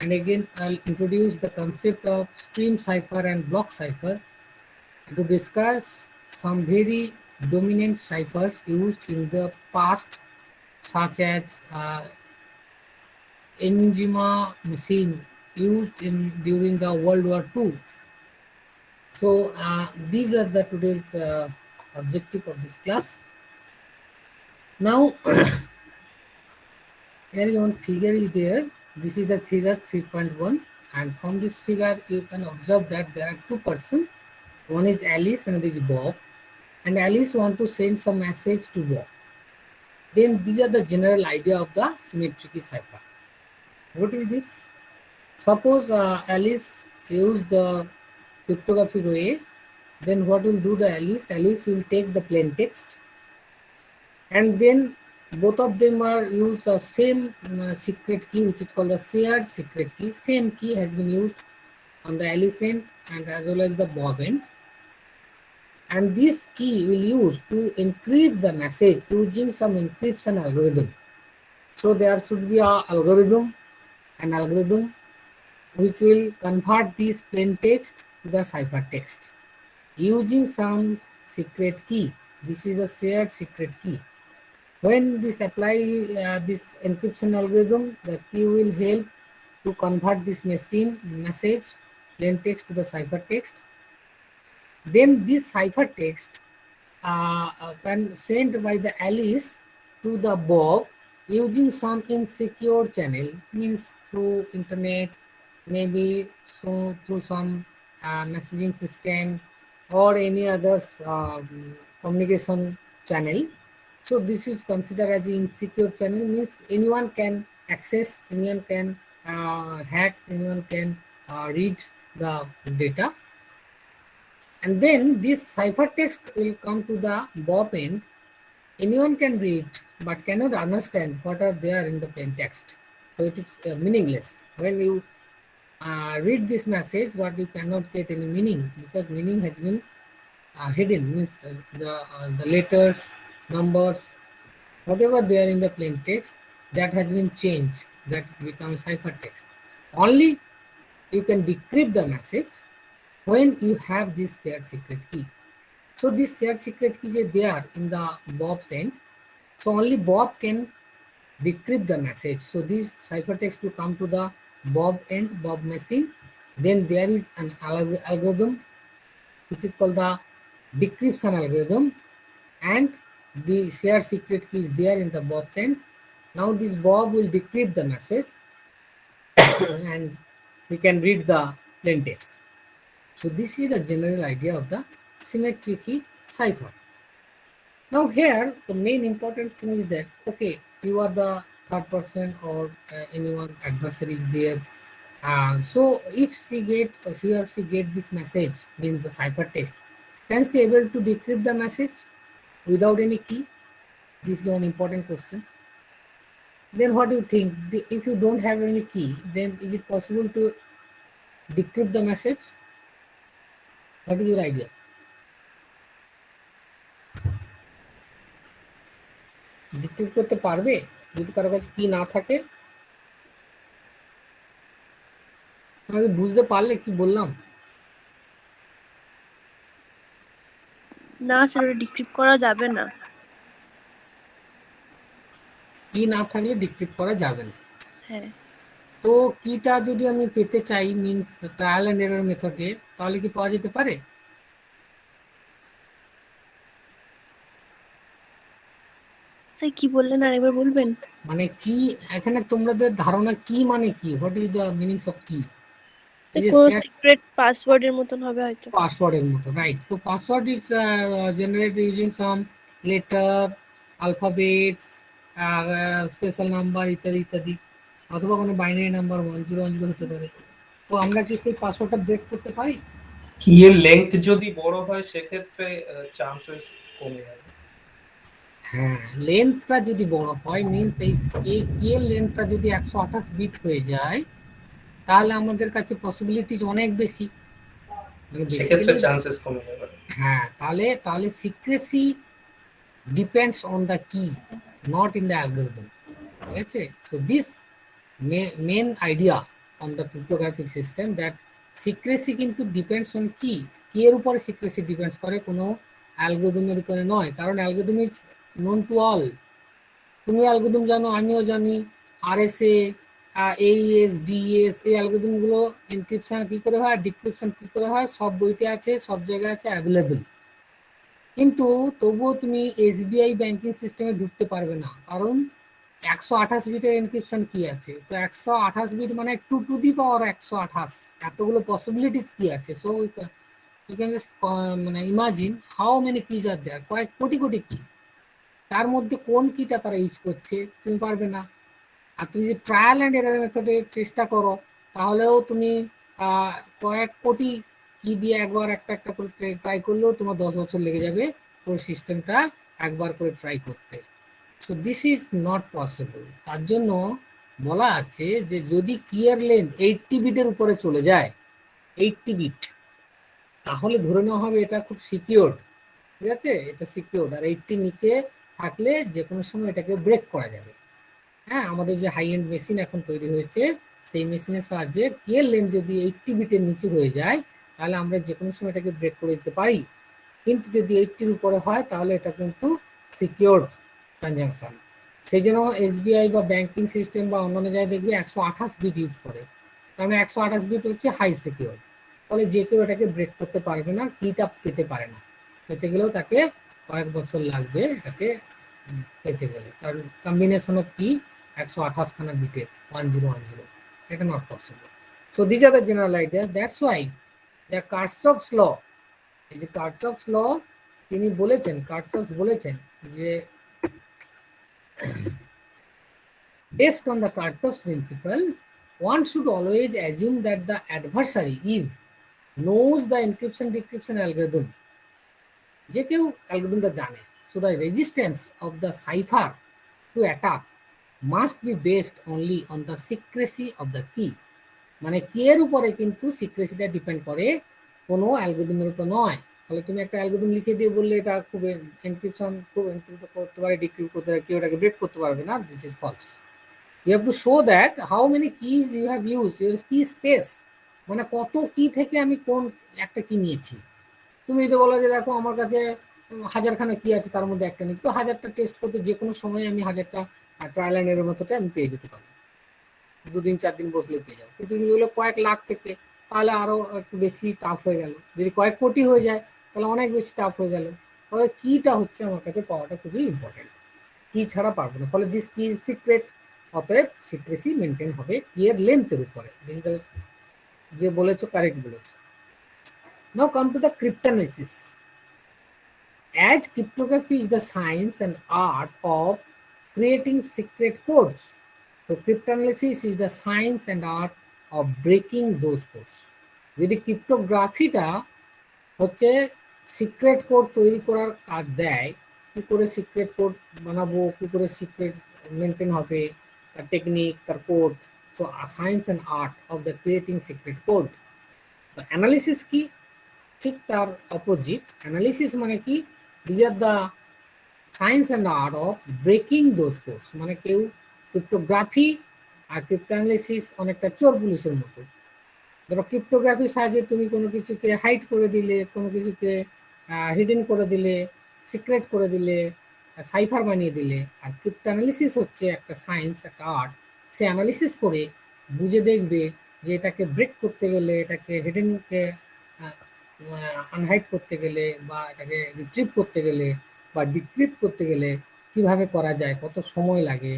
And again, I'll introduce the concept of stream cipher and block cipher to discuss some very dominant ciphers used in the past, such as Enigma machine used in during the World War II. So these are the today's objective of this class. Now here is one figure is there. This is the figure 3.1, and from this figure you can observe that there are two persons. One is Alice and is Bob, and Alice want to send some message to Bob. Then these are the general idea of the symmetric cipher. What is this? Suppose Alice use the cryptographic way, then what will do the Alice? Alice will take the plain text, and then both of them are use the same secret key, which is called the shared secret key. Same key has been used on the Alice end and as well as the Bob end. And this key will use to encrypt the message using some encryption algorithm. So there should be an algorithm which will convert this plain text to the ciphertext using some secret key. This is the shared secret key. When this apply this encryption algorithm, the key will help to convert this message plain text to the ciphertext. Then this ciphertext can sent by the Alice to the Bob using some insecure channel, means through internet, maybe so through some messaging system or any other communication channel. So this is considered as an insecure channel, means anyone can access, anyone can hack, anyone can read the data. And then this ciphertext will come to the Bob end. Anyone can read but cannot understand what are there in the plain text. So it is meaningless. When you read this message, what you cannot get any meaning, because meaning has been hidden, means the letters, numbers, whatever there in the plain text, that has been changed, that becomes ciphertext. Only you can decrypt the message when you have this shared secret key. So this shared secret key is there in the Bob's end. So only Bob can decrypt the message. So this ciphertext will come to the Bob end, Bob machine. Then there is an algorithm which is called the decryption algorithm, and the shared secret key is there in the Bob's end. Now this Bob will decrypt the message and we can read the plain text. So this is the general idea of the symmetric key cipher. Now here the main important thing is that, okay, you are the third person or anyone adversary is there. So if he or she get this message in the ciphertext, can she able to decrypt the message without any key? This is one important question. Then what do you think? If you don't have any key, then is it possible to decrypt the message? What is your idea? Decrypt করতে পারবে যদি কারো কাছে কি না থাকে? আমি বুঝতে পারলে কি বললাম? না স্যার, ডিক্রিপ্ট করা যাবে না। কি না থাকলে ডিক্রিপ্ট করা যাবে না? হ্যাঁ। তো কিটা যদি আমি পেতে চাই, মিন্স ট্রায়াল এন্ড এরর মেথডে, তাহলে কি পাওয়া যেতে পারে? স্যার কি বললেন আরেকবার বলবেন? মানে কি এখানে তোমাদের ধারণা কি মানে কি? What is the meanings of কি? কোন সিক্রেট পাসওয়ার্ডের মতন হবে হয়তো। পাসওয়ার্ডের মতো, রাইট। তো password is generated using some letter, alphabets, special number ইত্যাদি ইত্যাদি, অথবা কোনো বাইনারি নাম্বার 1010 হতে পারে। তো আমরা কি সেই পাসওয়ার্ডটা ব্রেক করতে পারি? কি এর লেংথ যদি বড় হয় সেক্ষেত্রে চান্সেস কমে যাবে। হ্যাঁ, লেন্থটা যদি বড় হয়, মিন্স এই কি এর লেন্থটা যদি 128 বিট হয়ে যায়, তাহলে আমাদের কাছে পসিবিলিটিস অনেক বেশি, সেক্ষেত্রে চান্সেস কমে যাবে। হ্যাঁ, তাহলে secrecy depends on the key, not in the algorithm. ঠিক আছে? So this main idea on the cryptographic system that secrecy কিন্তু depends on কি এর উপরে secrecy depends করে কোনো অ্যালগরিদমের উপরে নয়, কারণ algorithm is known to all। তুমি অ্যালগরিদম জানো, আমিও জানি, আরএসএ, এইএস, ডিএস, এই অ্যালগরিদমগুলো এনক্রিপশন কি করে হয়, ডিক্রিপশন কি করে হয়, সব বইতে আছে, সব জায়গায় আছে, অ্যাভেলেবল। কিন্তু তবুও তুমি এসবিআই ব্যাংকিং সিস্টেমে ঢুকতে পারবে না, কারণ 128 বিটের এনক্রিপশন কি আছে। তো 128 বিট মানে 2 টু দি পাওয়ার 128, এতগুলো পসিবিলিটিস কি আছে। সো ইউ ক্যান জাস্ট মানে ইমাজিন হাউ মেনি কিজ আর দেয়ার, কয়েক কোটি কোটি কি, তার মধ্যে কোন কিটা তারা ইউজ করছে তুমি পারবে না। আর তুমি যদি ট্রায়াল অ্যান্ড এরার মেথডে চেষ্টা করো, তাহলেও তুমি কয়েক কোটি কি দিয়ে একবার একটা একটা করে ট্রাই করলেও তোমার 10 বছর লেগে যাবে পুরো সিস্টেমটা একবার করে ট্রাই করতে। So this is not possible. তার জন্য বলা আছে যে যদি ক্লিয়ার লেন 80 বিটের উপরে চলে যায়, 80 বিট, তাহলে ধরে নেওয়া হবে এটা খুব সিকিউরড, ঠিক আছে, এটা সিকিউরড। আর 80 নিচে থাকলে যে কোনো সময় এটাকে ব্রেক করা যাবে। হ্যাঁ, আমাদের যে হাই এন্ড মেশিন এখন তৈরি হয়েছে, সেই মেশিনের সাহায্যে ক্লিয়ার লেন যদি 80 বিটের নিচে হয়ে যায়, তাহলে আমরা যে কোনো সময় এটাকে ব্রেক করে দিতে পারি। কিন্তু যদি 80-র উপরে হয়, তাহলে এটা কিন্তু সিকিউরড ট্রানজাকশন। সেই জন্য এসবিআই বা ব্যাংকিং সিস্টেম বা অন্যান্য জায়গায় দেখবে 128 বিট ইউজ করে, কারণ 128 বিট হচ্ছে হাই সিকিউর। ফলে যে কেউ এটাকে ব্রেক করতে পারবে না, কিটা পেতে পারে না, পেতে গেলেও তাকে কয়েক বছর লাগবে এটাকে পেতে গেলে, কারণ কম্বিনেশন অফ কি 128 খানা বিটের 1010, এটা not possible. So this are the general idea. That's why the Kerckhoffs law, এই যে কার্চফস ল তিনি বলেছেন, কার্চফস বলেছেন যে based on the Kirchhoff's principle, one should always assume that the adversary, if knows the encryption decryption algorithm, যে কেউ অ্যালগরিদমটা জানে, so the resistance of the cipher to attack must be based only on the secrecy of the key। মানে কি এর উপরে কিন্তু সিক্রেসিটা depend করে, কোনো অ্যালগরিদমের উপর নয়। ফলে তুমি একটা অ্যালগরিদম লিখে দিয়ে বললে এটা খুব এনক্রিপশন খুব এনক্রিপ্ট করতে পারে, ডিক্রিপ্ট করতে পারে, কেউ এটাকে ব্রেক করতে পারবে না, this is false. You have to show that how many keys you have used, your key space, মানে কত কি থেকে আমি কোন একটা কি নিয়েছি। তুমি যদি বলো যে দেখো আমার কাছে 1000খানা কি আছে, তার মধ্যে একটা নিয়েছি, তো 1000টা টেস্ট করতে যে কোনো সময় আমি 1000টা ট্রায়াল অ্যান্ড এরর মতোটা আমি পেয়ে যেতে পারি, 2 দিন 4 দিন বসলে পেয়ে যাবো। কিন্তু যদি বলো কয়েক লাখ থেকে, তাহলে আরো একটু বেশি টাফ হয়ে গেল। যদি কয়েক কোটি হয়ে যায়, তাহলে অনেক বেশি টাফ হয়ে গেল। ফলে কিটা হচ্ছে আমার কাছে পাওয়াটা খুবই ইম্পর্টেন্ট, কি ছাড়া পারবো না। ফলে দিস কি সিক্রেট, অতএব সিক্রেসি মেনটেন হবে কি এর লেন্থের উপরে। যে বলেছো কারেক্ট বলেছো। Now come to the cryptanalysis. As cryptography is the science and art of creating secret codes, so cryptanalysis is the science and art of breaking those codes। যদি ক্রিপ্টোগ্রাফিটা হচ্ছে সিক্রেট কোড তৈরি করার কাজ দেয়, কি করে সিক্রেট কোড বানাবো, কি করে সিক্রেট মেনটেন হবে, তার টেকনিক, তার code. So science and art of the creating secret code. তো অ্যানালিসিস কি, ঠিক তার অপোজিট। অ্যানালিসিস মানে কি, these are the science and art of breaking those codes. মানে কেউ ক্রিপ্টোগ্রাফি আর ক্রিপ্টোঅ্যানালিসিস অনেকটা চোর পুলিশের মতো। ধরো ক্রিপ্টোগ্রাফির সাহায্যে তুমি কোনো কিছুকে হাইড করে দিলে, কোনো কিছুকে হিডেন করে দিলে, সিক্রেট করে দিলে, সাইফার বানিয়ে দিলে। আর ক্রিপ্টোঅ্যানালিসিস হচ্ছে একটা সায়েন্স, একটা আর্ট। সে অ্যানালিসিস করে বুঝে দেখবে যে এটাকে ব্রেক করতে গেলে, এটাকে হিডেনকে আনহাইড করতে গেলে, বা এটাকে রিট্রিভ করতে গেলে, বা ডিক্রিপ্ট করতে গেলে কিভাবে করা যায়, কত সময় লাগে,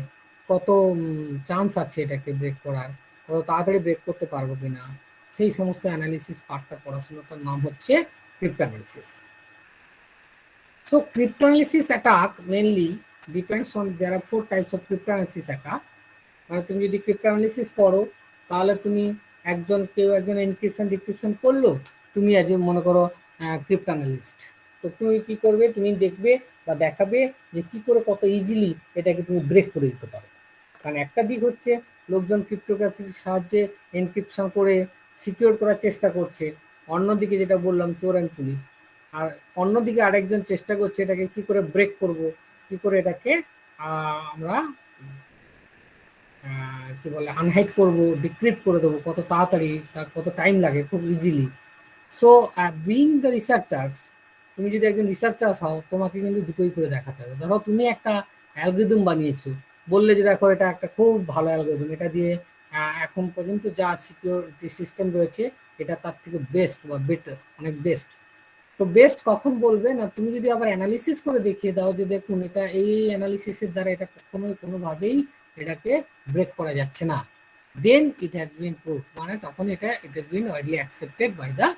কত চান্স আছে এটাকে ব্রেক করার, কত তাড়াতাড়ি ব্রেক করতে পারবো কিনা, সেই সমস্ত অ্যানালিসিস পার্টটা পড়াশোনাটার নাম হচ্ছে cryptoanalysis. So cryptoanalysis attack mainly depends on, there are 4 types of cryptoanalysis attack. মানে তুমি যদি ক্রিপ্টোঅ্যানালিসিস পড়ো, তাহলে তুমি কেউ একজন এনক্রিপশন ডিক্রিপশন করলো, তুমি একজন মনে করো ক্রিপ্টোঅ্যানালিস্ট। তো তুমি কি করবে, তুমি দেখবে বা দেখাবে যে কি করে কত ইজিলি এটাকে তুমি ব্রেক করে দিতে পারো। কারণ একটা দিক হচ্ছে লোকজন ক্রিপ্টোগ্রাফির সাহায্যে এনক্রিপশন করে সিকিউর করার চেষ্টা করছে, অন্যদিকে যেটা বললাম চোর অ্যান্ড পুলিশ। আর অন্যদিকে আরেকজন চেষ্টা করছে এটাকে কি করে ব্রেক করব, কি করে এটাকে আমরা কি বলে আনহাইড করব, ডিক্রিপ্ট করে দেবো কত তাড়াতাড়ি, তার কত টাইম লাগে খুব easily. So being the researchers, তুমি যদি একজন রিসার্চার্স হও তোমাকে কিন্তু দুটোই করে দেখাতে হবে। ধরো তুমি একটা অ্যালগরিদম বানিয়েছো, বললে যে দেখো এটা একটা খুব ভালো অ্যালগরিদম, এটা দিয়ে এখন পর্যন্ত যা সিকিউরিটি সিস্টেম রয়েছে এটা তার থেকে বেস্ট বা বেটার, অনেক বেস্ট। তো বেস্ট কখন বলবে না, তুমি যদি আবার অ্যানালিসিস করে দেখিয়ে দাও যে দেখুন এটা এই অ্যানালিসিসের দ্বারা এটা কখনোই কোনোভাবেই এটাকে ব্রেক করা যাচ্ছে না, দেন ইট হ্যাজ বিন প্রুভ, মানে তখন এটা it has been widely accepted by the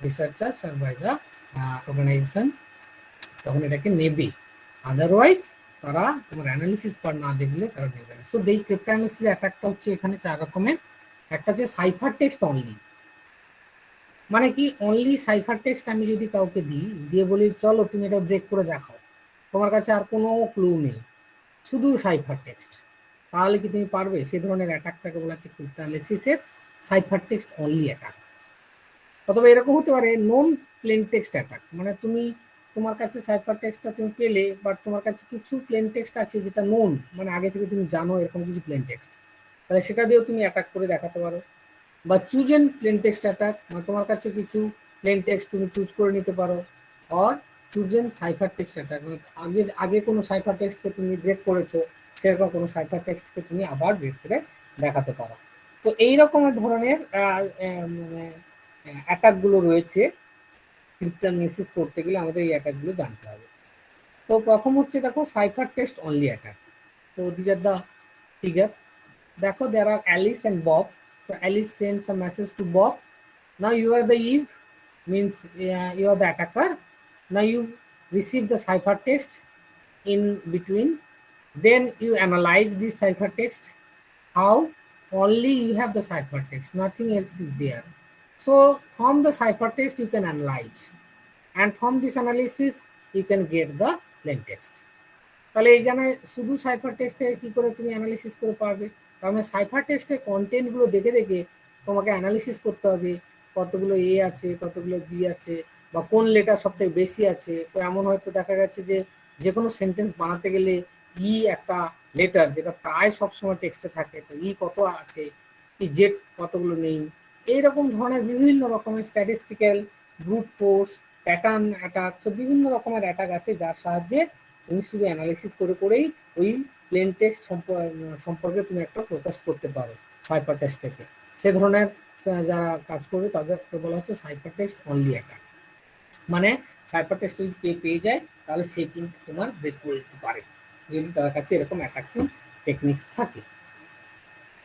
researchers আর বাই দ্য অর্গানাইজেশন, তখন এটাকে নেবে। আদারওয়াইজ তারা তোমার অ্যানালিসিস পার না দেখলে তারা নেবে না। সো এই ক্রিপ্টো অ্যানালিসিস অ্যাটাকটা হচ্ছে এখানে 4 রকমের। একটা হচ্ছে সাইফার টেক্সট অনলি, মানে কি অনলি সাইফার টেক্সট আমি যদি কাউকে দিই, দিয়ে বলি চলো তুমি এটা ব্রেক করে দেখাও, তোমার কাছে আর কোনো ক্লু নেই, শুধু সাইফার টেক্সট, তাহলে কি তুমি পারবে? সে ধরনের অ্যাটাকটাকে বলা হচ্ছে ক্রিপ্টোঅ্যানালিসিসের সাইফার টেক্সট অনলি অ্যাটাক। অথবা এরকম হতে পারে নন প্লেন টেক্সট অ্যাটাক, মানে তুমি তোমার কাছে সাইফার টেক্সটটা তুমি পেলে, বাট তোমার কাছে কিছু প্লেন টেক্সট আছে যেটা নোন, মানে আগে থেকে তুমি জানো এরকম কিছু প্লেন টেক্সট, তাহলে সেটা দিয়েও তুমি অ্যাটাক করে দেখাতে পারো। বা চুজেন প্লেন টেক্সট অ্যাটাক, মানে তোমার কাছে কিছু প্লেন টেক্সট তুমি চুজ করে নিতে পারো। Or chosen cipher text attack, আগে আগে কোনো সাইফার টেক্সটকে তুমি ব্রেক করেছো, সেরকম কোনো সাইফার টেক্সটকে তুমি আবার ব্রেক করে দেখাতে পারো। তো এই রকমের ধরনের অ্যাটাকগুলো রয়েছে, ক্রিপ্টোঅ্যানালিসিস করতে গেলে আমাদের এই অ্যাটাকগুলো জানতে হবে। তো প্রথম হচ্ছে দেখো সাইফার টেক্সট অনলি অ্যাটাক। তো দিস আর দ্য ফিগার, দেখো there are Alice and Bob. So Alice sends a message to Bob. Now you are the Eve, means you are the attacker. Now you receive the ciphertext in between. Then you analyze this ciphertext. How? Only you have the ciphertext, nothing else is there. So from the ciphertext you can analyze, and from this analysis you can get the plain text. তাহলে এখানে শুধু cipher text থেকে কি করে তুমি analysis করে পারবে? তার মানে সাইফার টেক্সটের কন্টেন্টগুলো দেখে দেখে তোমাকে অ্যানালিসিস করতে হবে, কতগুলো এ আছে, কতগুলো বি আছে, বা কোন লেটার সব থেকে বেশি আছে। তো এমন হয়তো দেখা গেছে যে যে কোনো সেন্টেন্স বানাতে গেলে ই একটা লেটার যেটা প্রায় সবসময় টেক্সটে থাকে, তো ই কত আছে, কি জেড কতগুলো নেই, এইরকম ধরনের বিভিন্ন রকমের statistical, brute force, pattern attack, সব বিভিন্ন রকমের অ্যাটাক আছে যার সাহায্যে তুমি শুধু অ্যানালিসিস করে করেই ওই প্লেন টেক্সট সম্পর্কে তুমি একটা ফোকাস করতে পারো সাইফার টেক্সট থেকে। সে ধরনের যারা কাজ করবে তাদেরকে বলা হচ্ছে সাইফার টেক্সট অনলি অ্যাটাক, মানে সাইফার টেক্সট যদি কে পেয়ে যায় তাহলে সে কিন্তু তোমার ব্রেক করে দিতে পারে, যদি তার কাছে এরকম অ্যাটাকিং টেকনিক্স থাকে।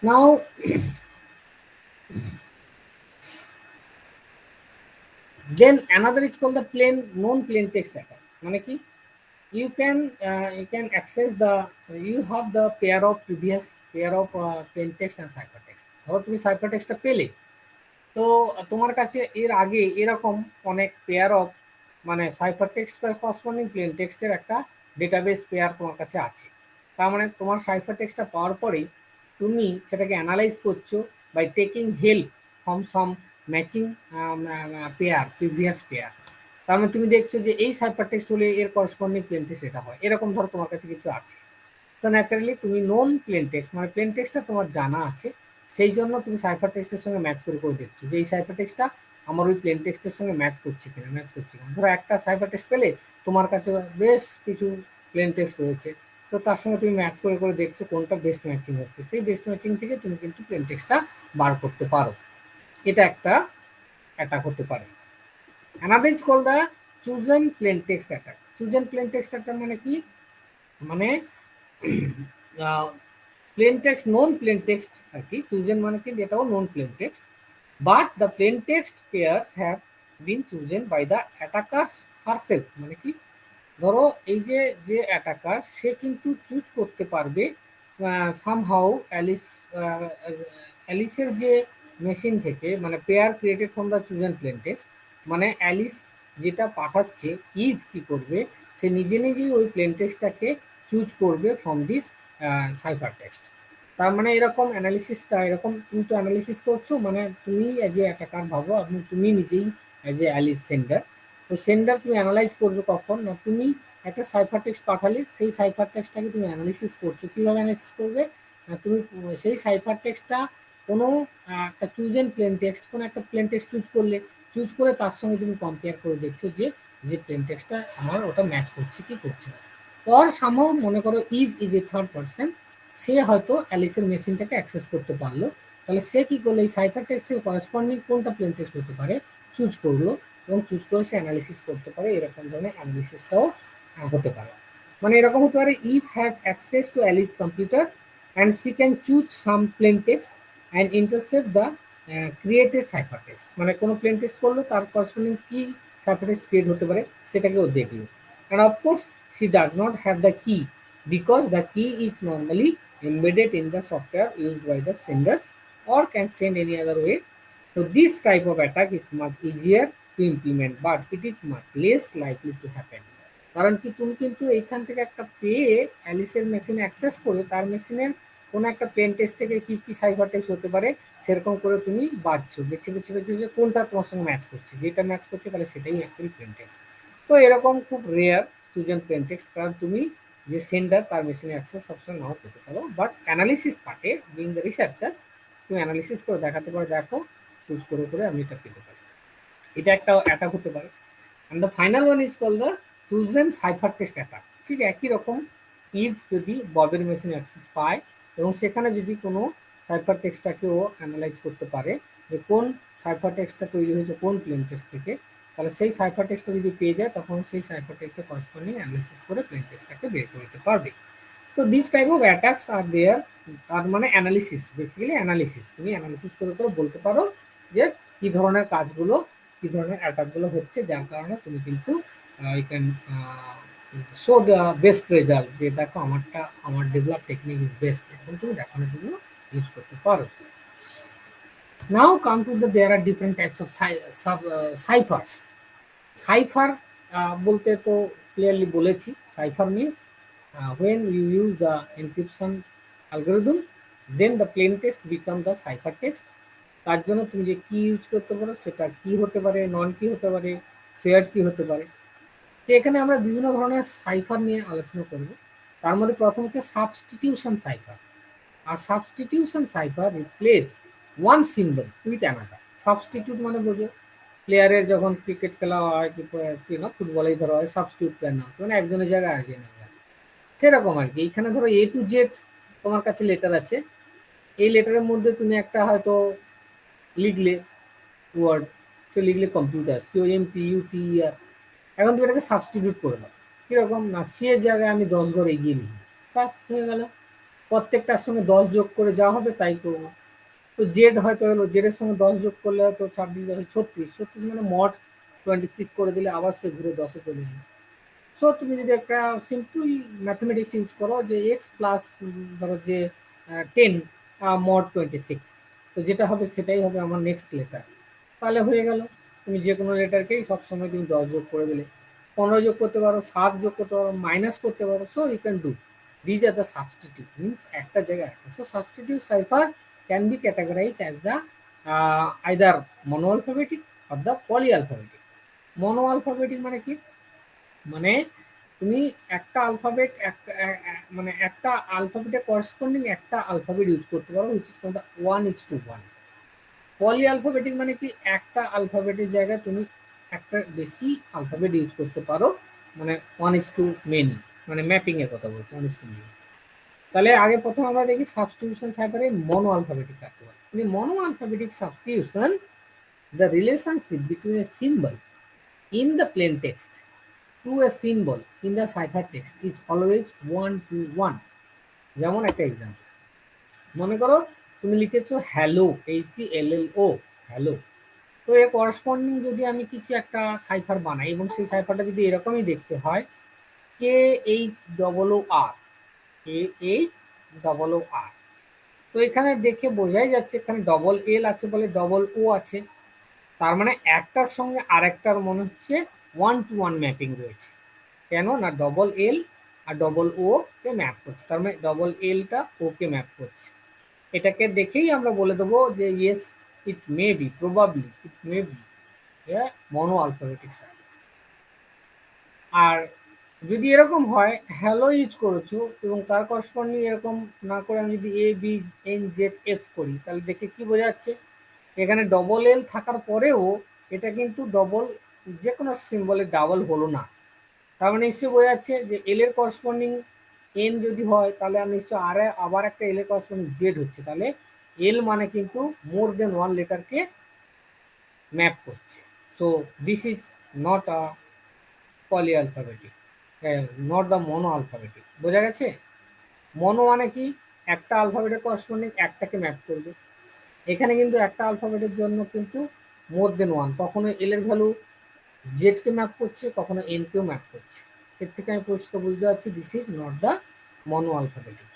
নাও then another is called the plain non plain text attack, মানে কি you can access the, you have the pair of previous pair of plain text and ciphertext। ধরো তুমি সাইফারটেক্সটটা পেলে, তো তোমার কাছে এর আগে এরকম অনেক পেয়ার অফ, মানে সাইফারটেক্সট করসপন্ডিং প্লেন টেক্সটের একটা ডেটাবেস পেয়ার তোমার কাছে আছে। তার মানে তোমার সাইফারটেক্সটটা পাওয়ার পরেই তুমি সেটাকে অ্যানালাইজ করছো by taking help from some matching pair, previous pair. তার মানে তুমি দেখছো যে এই সাইফারটেক্সট হলে এর করসপন্ডিং প্লেন টেক্সট এটা হয়, এরকম ধরো তোমার কাছে কিছু আছে। তো ন্যাচারালি তুমি নন প্লেন টেক্সট, মানে প্লেন টেক্সটটা তোমার জানা আছে, সেই জন্য তুমি সাইফার টেক্সটের সঙ্গে ম্যাচ করে করে দেখছো যে এই সাইফার টেক্সটটা আমার ওই প্লেন টেক্সটের সঙ্গে ম্যাচ করছে কিনা, ম্যাচ করছে কিনা। ধরো একটা সাইফার টেক্সট পেলে তোমার কাছে বেশ কিছু প্লেন টেক্সট রয়েছে, তো তার সঙ্গে তুমি ম্যাচ করে করে দেখছো কোনটা বেস্ট ম্যাচিং হচ্ছে, সেই বেস্ট ম্যাচিং থেকে তুমি কিন্তু প্লেন টেক্সটটা বার করতে পারো। এটা একটা অ্যাটাক হতে পারে। Another is called the chosen plain text attack. Chosen plain text attack মানে কি, মানে plain text non plain text আর কি, চুজেন মানে কি এটাও non plain text, but the plain text pairs have been chosen by the attackers herself. মানে কি, ধরো এই যে যে অ্যাটাকার সে কিন্তু চুজ করতে পারবে সামহাউ অ্যালিসের যে মেশিন থেকে, মানে pair created from the chosen plain text, মানে অ্যালিস যেটা পাঠাচ্ছে ইভ কি করবে, সে নিজে নিজেই ওই প্লেন টেক্সটটাকে চুজ করবে ফ্রম দিস সাইফার টেক্সট। তার মানে এরকম অ্যানালিসিসটা, এরকম তুমি তো অ্যানালিসিস করছো, মানে তুমি অ্যাজ এ অ্যাটাকার ভাবো, এবং তুমি নিজেই অ্যাজ এ অ্যালিস সেন্ডার। তো সেন্ডার তুমি অ্যানালাইজ করবে কখন না, তুমি একটা সাইফার টেক্সট পাঠালে সেই সাইফার টেক্সটটাকে তুমি অ্যানালিসিস করছো। কীভাবে অ্যানালিসিস করবে তুমি সেই সাইফার টেক্সটটা কোনো একটা চুজ এন্ড প্লেন টেক্সট, কোনো একটা প্লেন টেক্সট চুজ করে তার সঙ্গে তুমি কম্পেয়ার করে দেখছো যে প্লেন টেক্সটটা আমার ওটা ম্যাচ করছে কি করছে না। পর সামহ মনে করো Eve is a third person, সে হয়তো অ্যালিসের মেশিনটাকে অ্যাক্সেস করতে পারলো, তাহলে সে কি করলো, এই সাইফার টেক্সটের করেসপন্ডিং কোনটা প্লেন টেক্সট হতে পারে চুজ করলো, এবং চুজ করে সে অ্যানালিসিস করতে পারে। এরকম ধরনের অ্যানালিসিসটাও হতে পারে। মানে এরকম হতে পারে, if has access to Alice computer and she can choose some plain text and intercept the created cipher text. মানে কোনো প্লেন টেক্সট করলো, তার করেসপন্ডিং কি সাইফার টেক্সট ক্রিয়েট হতে পারে সেটাকেও দেখলো। And of course she does not have the key because the key is normally embedded in the software used by the senders or can send any other way. So this type of attack is much easier to implement, but it is much less likely to happen. কারণ কি, তুমি কিন্তু এখান থেকে একটা পেয়ে অ্যালিসের মেশিনে access করে তার মেশিনের কোনো একটা পেন টেস্ট থেকে কি কি সাইফার টেক্সট হতে পারে সেরকম করে তুমি বাঁচছো, বেছে বেছে বেছে যে কোনটা তোমার সঙ্গে ম্যাচ করছে, যেটা ম্যাচ করছে তাহলে সেটাই অ্যাকচুয়ালি পেন টেক্সট। তো এরকম খুব রেয়ার চুজেন প্লেন টেক্সট, কারণ তুমি যে সেন্ডার তার মেশিনে অ্যাক্সেস সবসময় নাও পেতে পারো, বাট অ্যানালিসিস পার্টে বিং দ্য রিসার্চার্স তুমি অ্যানালিসিস করে দেখাতে পারো, দেখো চুজ করে করে আমি এটা পেতে পারি। এটা একটা অ্যাটাক হতে পারে। And the final one is call the chosen cipher text attack. ঠিক একই রকম, ইফ যদি ববের মেশিনে অ্যাক্সেস পায় এবং সেখানে যদি কোনো সাইফার টেক্সটটাকেও অ্যানালাইজ করতে পারে যে কোন সাইফার টেক্সটটা তৈরি হয়েছে কোন প্লেন টেক্সট থেকে, তাহলে সেই সাইফার টেক্সটটা যদি পেয়ে যায় তখন সেই সাইফার টেক্সটের করেসপন্ডিং অ্যানালিসিস করে প্লেন টেক্সটটাকে বের করে দিতে পারবে। তো দিস টাইপ অফ অ্যাটাকস আর দেয়ার, তার মানে অ্যানালিসিস, বেসিক্যালি অ্যানালিসিস, তুমি অ্যানালিসিস করে করে বলতে পারো যে কি ধরনের কাজগুলো, কি ধরনের অ্যাটাকগুলো হচ্ছে, যার কারণে তুমি কিন্তু you can show the best result, যে দেখো আমার ডেভেলপ টেকনিক ইজ বেস্ট, এখন তুমি দেখানোর জন্য ইউজ করতে পারো। Now come to the there are different types of ciphers. Cipher বলতে তো ক্লিয়ারলি বলেছি, cipher means when you use the encryption algorithm then the plain text become the cipher text। তার জন্য তুমি যে কি ইউজ করতে পারো, সেটা কি হতে পারে, নন কি হতে পারে, শেয়ার কি হতে পারে। তো এখানে আমরা বিভিন্ন ধরনের সাইফার নিয়ে আলোচনা করব। তার মধ্যে প্রথম হচ্ছে সাবস্টিটিউশন সাইফার। আর substitution cipher replace one symbol with another. Substitute মানে বোঝো, প্লেয়ারের যখন ক্রিকেট খেলা হয় কি না, ফুটবলেই ধরা হয় সাবস্টিটিউট প্লেয়ার নাম, মানে একজনের জায়গায় আরেকজনের জায়গায়, সেরকম আর কি। এইখানে ধরো এ টু জেড তোমার কাছে লেটার আছে, এই লেটারের মধ্যে তুমি একটা হয়তো লিখলে ওয়ার্ড, সে লিখলে কম্পিউটার COMPUTER, এখন তুমি এটাকে সাবস্টিটিউট করে দাও। কীরকম না, সি এর জায়গায় আমি 10 ঘর এগিয়ে লিখি, বাস হয়ে গেল। প্রত্যেকটার সঙ্গে 10 যোগ করে যা হবে তাই করবো। তো জেড হয়তো হলো, জেডের সঙ্গে 10 যোগ করলে হয়তো 26 10 36, 36 মানে মড 26 করে দিলে আবার সে ঘুরে 10-এ চলে যাবে। সো তুমি যদি একটা সিম্পল ম্যাথমেটিক্স ইউজ করো যে এক্স প্লাস ধরো যে 10 মড 26, তো যেটা হবে সেটাই হবে আমার নেক্সট লেটার, তাহলে হয়ে গেল। তুমি যে কোনো লেটারকেই সবসময় তুমি 10 যোগ করে দিলে, 15 যোগ করতে পারো, 7 যোগ করতে পারো, মাইনাস করতে পারো। So you can do these are the substitute, means একটা জায়গায় একটা। So substitute cipher can be categorise as the either monoalphabetic or the polyalphabetic. Monoalphabetic মানে কি, মানে তুমি একটা আলফাবেট মানে একটা আলফাবেটের করেসপন্ডিং একটা আলফাবেট ইউজ করতে পারো, which is called the 1:1। Polyalphabetic মানে কি, একটা আলফাবেটের জায়গায় তুমি একটা বেশি আলফাবেট ইউজ করতে পারো, মানে 1:many, মানে ম্যাপিং এর কথা বলছি, 1:many। তাহলে আগে প্রথম আমরা দেখি সাবস্টিটিউশন সাইফারে মনো আলফাবেটিক কাকে বলে। Monoalphabetic substitution, the relationship between a symbol in the plain text to a symbol in the ciphertext is always 1:1। যেমন একটা এক্সাম্পল মনে করো, তুমি লিখেছো হ্যালো, HELLO, হ্যালো। তো এর করেসপন্ডিং যদি আমি কিছু একটা সাইফার বানাই এবং সেই সাইফারটা যদি এরকমই দেখতে হয়, KHOOR, KHOOR, তো এখানে দেখে বোঝাই যাচ্ছে এখানে ডবল এল আছে বলে ডবল ও আছে, তার মানে একটার সঙ্গে আরেকটার মনে হচ্ছে 1:1 ম্যাপিং রয়েছে। কেন না, ডবল এল আর ডবল ও কে ম্যাপ করছে, তার মানে ডবল এলটা ও কে ম্যাপ করছে। এটাকে দেখেই আমরা বলে দেবো যে yes it may be, probably it may be monoalphabetic cipher. আর যদি এরকম হয় হ্যালো ইউজ করেছো এবং তার করসপন্ডিং এরকম না করে আমি যদি A B N Z F করি তাহলে দেখে কি বোঝা যাচ্ছে এখানে ডবল এল থাকার পরেও এটা কিন্তু ডবল যে কোনো সিম্বলের ডাবল হলো না। তার মানে নিশ্চয়ই বোঝা যাচ্ছে যে এল এর করসপন্ডিং এন যদি হয় তাহলে আর নিশ্চয় আবার একটা এল এর করসপন্ডিং জেড হচ্ছে, তাহলে এল মানে কিন্তু মোর দেন ওয়ান লেটারকে ম্যাপ করছে। So this is not a polyalphabetic, not the monoalphabetic. বোঝা গেছে? মনো মানে কি একটা অ্যালফাবেটের করসপন্ডিং একটাকে ম্যাপ করবে, এখানে কিন্তু একটা অ্যালফাবেটের জন্য কিন্তু মোর দেন ওয়ান, কখনো এল এর ভ্যালু জেডকে ম্যাপ করছে কখনো এনকেও ম্যাপ করছে। এর থেকে আমি পরিষ্কার বুঝতে পারছি this is not the mono alphabetic.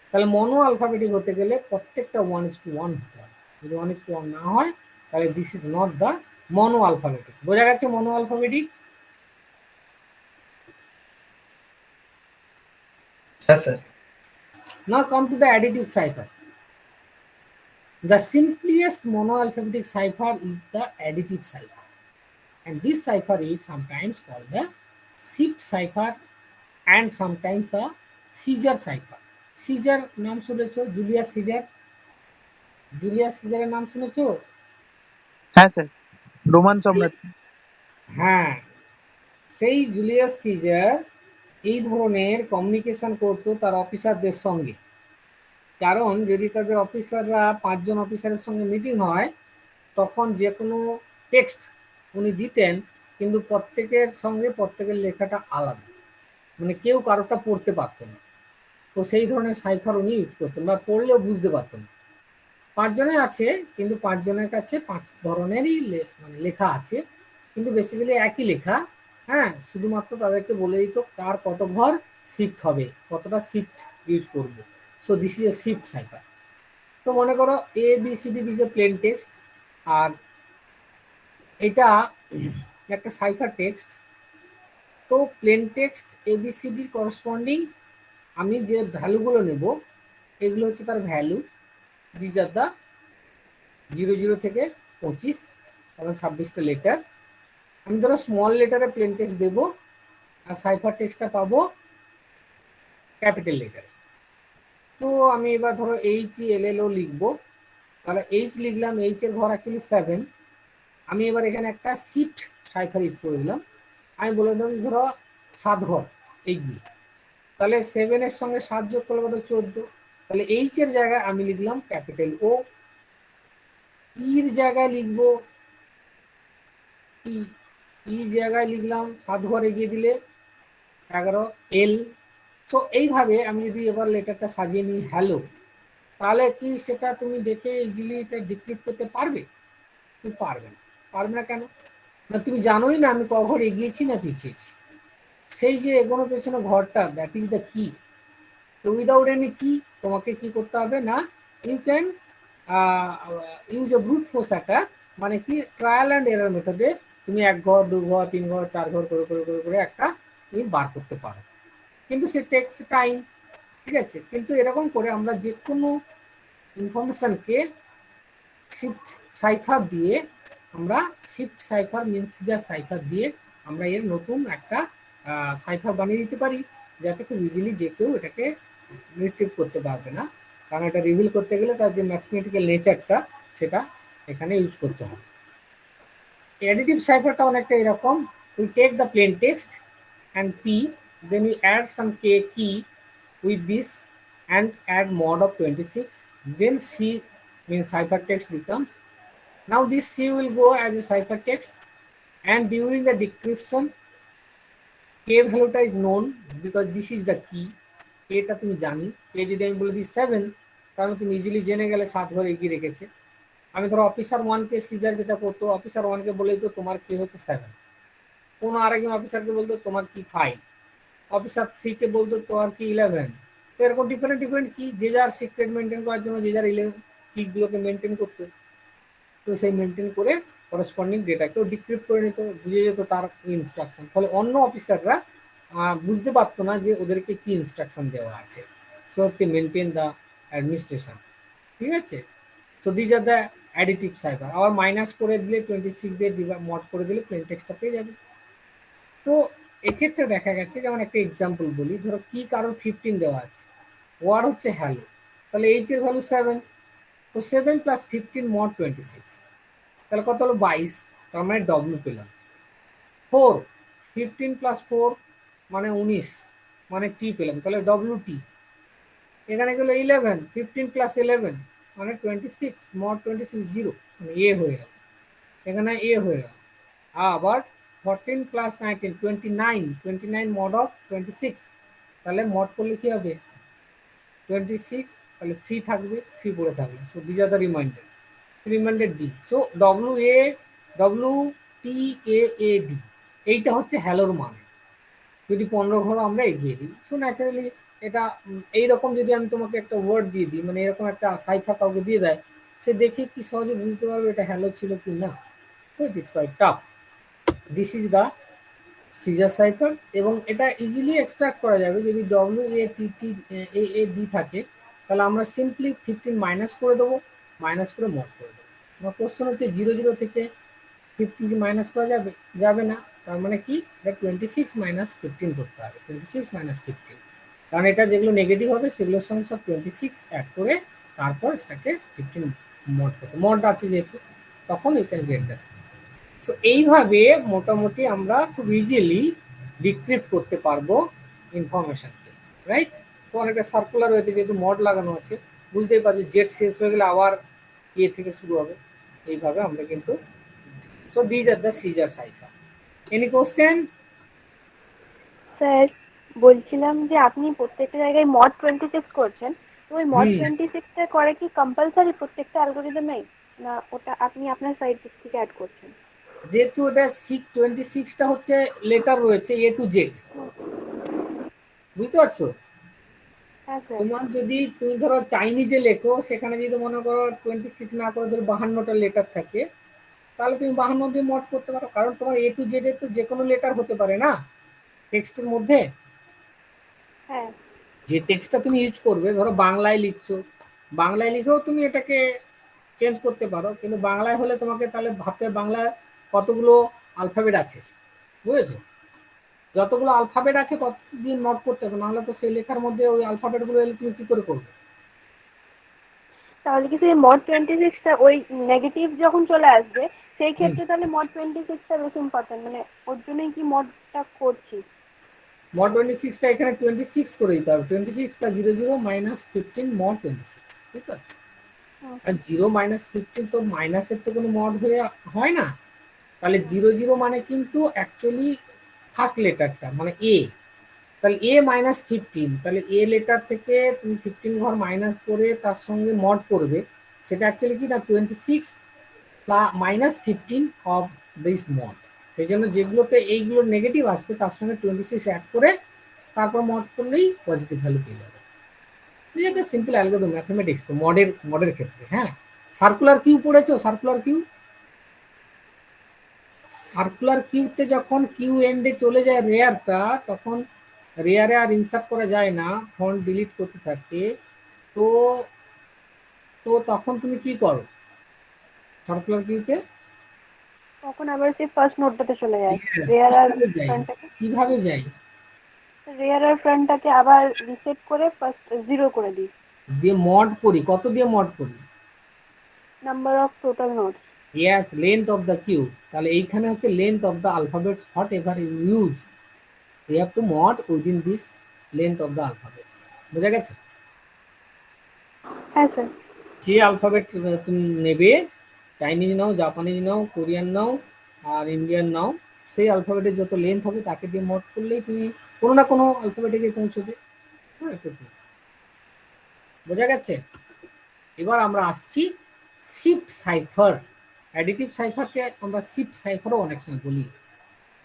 তাহলে মনো অ্যালফাবেটিক হতে গেলে প্রত্যেকটা 1:1 হতে হবে, যদি 1:1 না হয় তাহলে this is not the monoalphabetic. বোঝা গেছে মনো অ্যালফাবেটিক? হ্যাঁ sir. Now come to the additive cipher. The simplest monoalphabetic cipher is the additive cipher, and this cipher is sometimes called the shift cipher and sometimes the Caesar cipher. Caesar নাম শুনেছো? Julius caesar, Julius সিজারের নাম শুনেছো? হ্যাঁ sir, Roman সম্রাট। হ্যাঁ, সেই Julius caesar এই ধরনের কমিউনিকেশন করতো তার অফিসারদের সঙ্গে। কারণ যদি তাদের অফিসাররা 5 জন অফিসারের সঙ্গে মিটিং হয় তখন যে কোনো টেক্সট উনি দিতেন কিন্তু প্রত্যেকের সঙ্গে প্রত্যেকের লেখাটা আলাদা, মানে কেউ কারোটা পড়তে পারতো না। তো সেই ধরনের সাইফার উনি ইউজ করতেন, বা পড়লেও বুঝতে পারতেন না। 5 জনে আছে কিন্তু 5 জনের কাছে 5 ধরনেরই মানে লেখা আছে, কিন্তু বেসিক্যালি একই লেখা। হ্যাঁ, শুধুমাত্র তাদেরকে বলে দিত কার কত ঘর শিফট হবে, কতটা শিফট ইউজ করব। So this is a shift cipher. তো মনে করো A B C D this a plain text, আর এটা একটা সাইফার টেক্সট। তো প্লেন টেক্সট এবিসিডির করসপন্ডিং আমি যে ভ্যালুগুলো নেব এগুলো হচ্ছে তার ভ্যালু। দিজ আর দা 0 থেকে 25 এবং 26টা লেটার। আমি ধরো স্মল লেটারে প্লেন টেক্সট দেবো আর সাইফার টেক্সটটা পাবো ক্যাপিটাল লেটারে। তো আমি এবার ধরো HELLO লিখবো, তাহলে এইচ লিখলাম, এইচ এর ঘর অ্যাকচুয়ালি 7। আমি এবার এখানে একটা শিফট সাইফার ইউজ করে দিলাম। আমি বলে দিলাম ধরো 7 ঘর এগিয়ে, তাহলে 7-এর সঙ্গে 7 যোগ করলে কত 14। তাহলে এইচ এর জায়গায় আমি লিখলাম ক্যাপিটাল ও, ইর জায়গায় লিখবো ই, ইর জায়গায় লিখলাম 7 ঘর এগিয়ে দিলে 11 এল। তো এইভাবে আমি যদি এবার লেটারটা সাজিয়ে নিই হ্যালো, তাহলে কি সেটা তুমি দেখে ইজিলি এটা ডিক্রিপ্ট করতে পারবে? তুমি পারবে না। পারবে না কেন? না, তুমি জানোই না আমি ক ঘর এগিয়েছি না পিছিয়েছি। সেই যে এগোনো পেছনে ঘরটা, দ্যাট ইজ দ্য কি। তো উইদাউট এনি কি তোমাকে কি করতে হবে না, you can use a brute force attack, মানে কি ট্রায়াল অ্যান্ড এরর মেথডে তুমি 1 ঘর 2 ঘর 3 ঘর 4 ঘর করে করে করে করে একটা তুমি বার করতে পারো, কিন্তু সে টেক্স টাইম। ঠিক আছে, কিন্তু এরকম করে আমরা যে কোনো ইনফরমেশনকে শিফট সাইফার দিয়ে, আমরা শিফট সাইফার মিন সিজার সাইফার দিয়ে আমরা এর নতুন একটা সাইফার বানিয়ে দিতে পারি, যাতে খুব ইজিলি যে কেউ এটাকে রিট্রিভ করতে পারবে না। কারণ এটা রিভিল করতে গেলে তার যে ম্যাথমেটিক্যাল নেচারটা সেটা এখানে ইউজ করতে হবে। অ্যাডিটিভ সাইফারটা অনেকটা এরকম, we take the plain text and P, then we add some K key with this and add mod of 26, then C means ciphertext becomes. Now this C will go as a ciphertext, and during the decryption k valueta is known because this is the key. এটা তুমি জানি, কে যদি আমি বলে দিই 7 তাহলে তুমি easily জেনে গেলে 7 ঘর এগিয়ে রেখেছে। আমি ধরো অফিসার 1কে সিজার যেটা করতো, অফিসার 1কে বলে দিত তোমার কি হচ্ছে 7, কোনো আরেকজন অফিসারকে বলতো তোমার কি 5, অফিসার 3কে বলতো তোমার কি 11। তো এরকম ডিফারেন্ট ডিফারেন্ট কি যে যার সিক্রেট মেনটেন করার জন্য যে যার কিগুলোকে মেনটেন করতো। তো সেই মেনটেন করে করসপন্ডিং ডেটাকেও ডিক্রিপ্ট করে নিত, বুঝে যেত তার ইনস্ট্রাকশন। ফলে অন্য অফিসাররা বুঝতে পারতো না যে ওদেরকে কি ইনস্ট্রাকশন দেওয়া আছে। So to maintain the administration. ঠিক আছে, so these are the additive cipher. আবার মাইনাস করে দিলে 26 দিয়ে মড করে দিলে প্লেন টেক্সটটা পেয়ে যাবে। তো এক্ষেত্রে দেখা গেছে, যেমন একটা এক্সাম্পল বলি, ধরো কি কারোর 15 দেওয়া আছে, ওয়ার হচ্ছে হ্যালো, তাহলে এইচ এর ভ্যালু 7, তো 7 + 15 mod 26, তাহলে কত হলো 22, তার মানে ডব্লু পেলাম। 4, 15 + 4 মানে 19, মানে টি পেলাম, তাহলে ডব্লু টি। এখানে গেলো 11, 15 + 11 মানে 26 mod 26 0, মানে এ হয়ে গেল, এখানে এ হয়ে গেল। আবার 14 + 19 29, 29 mod of 26, তাহলে মড করলে কি হবে 26, তাহলে 3 থাকবে, 3 পড়ে থাকবে। So these are the reminder D. So WTAAD, এইটা হচ্ছে হ্যালোর মানে, যদি 15 ঘর আমরা এগিয়ে দিই। সো ন্যাচারালি এটা এইরকম যদি আমি তোমাকে একটা ওয়ার্ড দিয়ে দিই, মানে এরকম একটা সাইফার কাউকে দিয়ে দেয়, সে দেখে কি সহজে বুঝতে পারবে এটা হ্যালো ছিল কি না? তো it is quite tough. This is the Caesar cipher, এবং এটা ইজিলি এক্সট্রাক্ট করা যাবে। যদি WATTAAD থাকে, তাহলে আমরা সিম্পলি 15 মাইনাস করে দেবো, মাইনাস করে মড করে দেবো। আমার কোশ্চেন হচ্ছে 0 থেকে 15 কি মাইনাস করা যাবে? যাবে না। তার মানে কি, এটা 26 - 15 করতে হবে, 26 - 15, কারণ এটা যেগুলো নেগেটিভ হবে সেগুলোর সঙ্গে সব 26 অ্যাড করে তারপর সেটাকে 15 মড করতে, মড আছে যেহেতু, তখন you can get that. So এইভাবে মোটামুটি আমরা খুব ইজিলি ডিক্রিপ্ট করতে পারবো ইনফরমেশনকে, রাইট? তো অনেকটা সার্কুলার ওয়েতে যেহেতু মড লাগানো আছে, বুঝতেই পারছি জেট শেষ হয়ে গেলে আবার এ থেকে শুরু হবে, এইভাবে আমরা কিন্তু। So these are the Caesar cipher. Any question? Sir, বলছিলাম যে আপনি প্রত্যেকটা জায়গায় মড 26 করছেন, তো ওই মড 26টা করে কি কম্পালসারি প্রত্যেকটা অ্যালগরিদমেই, না ওটা আপনি আপনার সাইড থেকে অ্যাড করছেন? যেহেতু এটা 26টা হচ্ছে লেটার রয়েছে এ টু জেড, বুঝতে পারছো? হ্যাঁ স্যার। তোমার যদি তুমি ধরো চাইনিজে লেখো, সেখানে যদি মনে করো 26 না করে ধরো 52টা লেটার থাকে, তাহলে তুমি 52 দিয়ে মড করতে পারো, কারণ তোমার এ টু জেড এ তো যে কোনো লেটার হতে পারে না টেক্সটের মধ্যে। হ্যাঁ। যে টেক্সটটা তুমি ইউজ করবে, ধরো বাংলায় লিখছো, বাংলায় লিখেও তুমি এটাকে চেঞ্জ করতে পারো, কিন্তু বাংলায় হলে তোমাকে তাহলে ভাবতে হবে বাংলায় কতগুলো আলফাবেট আছে, বুঝেছো? যতগুলো আলফাবেট আছে তত দিয়ে নোট করতে হবে, নাহলে তো সেই লেখার মধ্যে ওই আলফাবেটগুলো এলে তুমি কি করে করবে? তাহলে কি সেই মড 26টা ওই নেগেটিভ যখন চলে আসবে সেই ক্ষেত্রে তাহলে মড 26টা বেশি ইম্পর্টেন্ট, মানে ওর জন্যই কি মডটা করছি? মড 26টা এখানে 26 করে দিতে হবে, 26 + 00 - 15 মড 26, ঠিক আছে? আর 0 - 15 তো মাইনাসের তো কোনো মড হয়ে হয় না, তাহলে 00 মানে কিন্তু অ্যাকচুয়ালি ফার্স্ট লেটারটা মানে এ, তাহলে A - 15, তাহলে এ লেটার থেকে তুমি 15 ঘর মাইনাস করে তার সঙ্গে মড করবে, সেটা অ্যাকচুয়ালি কি না 26 - 15 অফ দিস মড। সেই জন্য যেগুলোতে এইগুলো নেগেটিভ আসবে তার সঙ্গে 26 অ্যাড করে তারপর মড করলেই পজিটিভ ভ্যালু পেয়ে যাবে। ঠিক আছে, সিম্পল অ্যালগরিদম ম্যাথমেটিক্স তো মডের ক্ষেত্রে। হ্যাঁ, সার্কুলার কিউ পড়েছো? সার্কুলার কিউতে যখন কিউ এন্ডে চলে যায় রেয়ারটা, তখন রেয়ারে আর ইনসার্ট করা যায় না, ফন্ট ডিলিট করতে থাকে। তো তো তখন তুমি কি করো সার্কুলার কিউতে? তখন আবার সেই ফার্স্ট নোটটাতে চলে যায়। রেয়ার আর ফ্রন্টটাকে কিভাবে যাই? রেয়ার আর ফ্রন্টটাকে আবার রিসেট করে ফার্স্ট 0 করে দিই। দিয়ে মড করি, কত দিয়ে মড করি? Number of total notes. Yes, length of the queue. তাহলে এইখানে হচ্ছে length of the alphabets whatever you use, you have to mod within this length of the alphabets. বোঝা গেছে? হ্যাঁ স্যার। যে আলফাবেট তুমি নেবে, চাইনিজ নাও, জাপানিজ নাও, কোরিয়ান নাও আর ইন্ডিয়ান নাও, সেই আলফাবেটের যত লেন্থ হবে তাকে দিয়ে মড করলেই তুমি কোনো না কোনো আলফাবেটে গিয়ে পৌঁছবে। হ্যাঁ, বোঝা গেছে? এবার আমরা আসছি শিফট সাইফার। অ্যাডিটিভ সাইফারকে আমরা শিফট সাইফারও অনেক সময় বলি।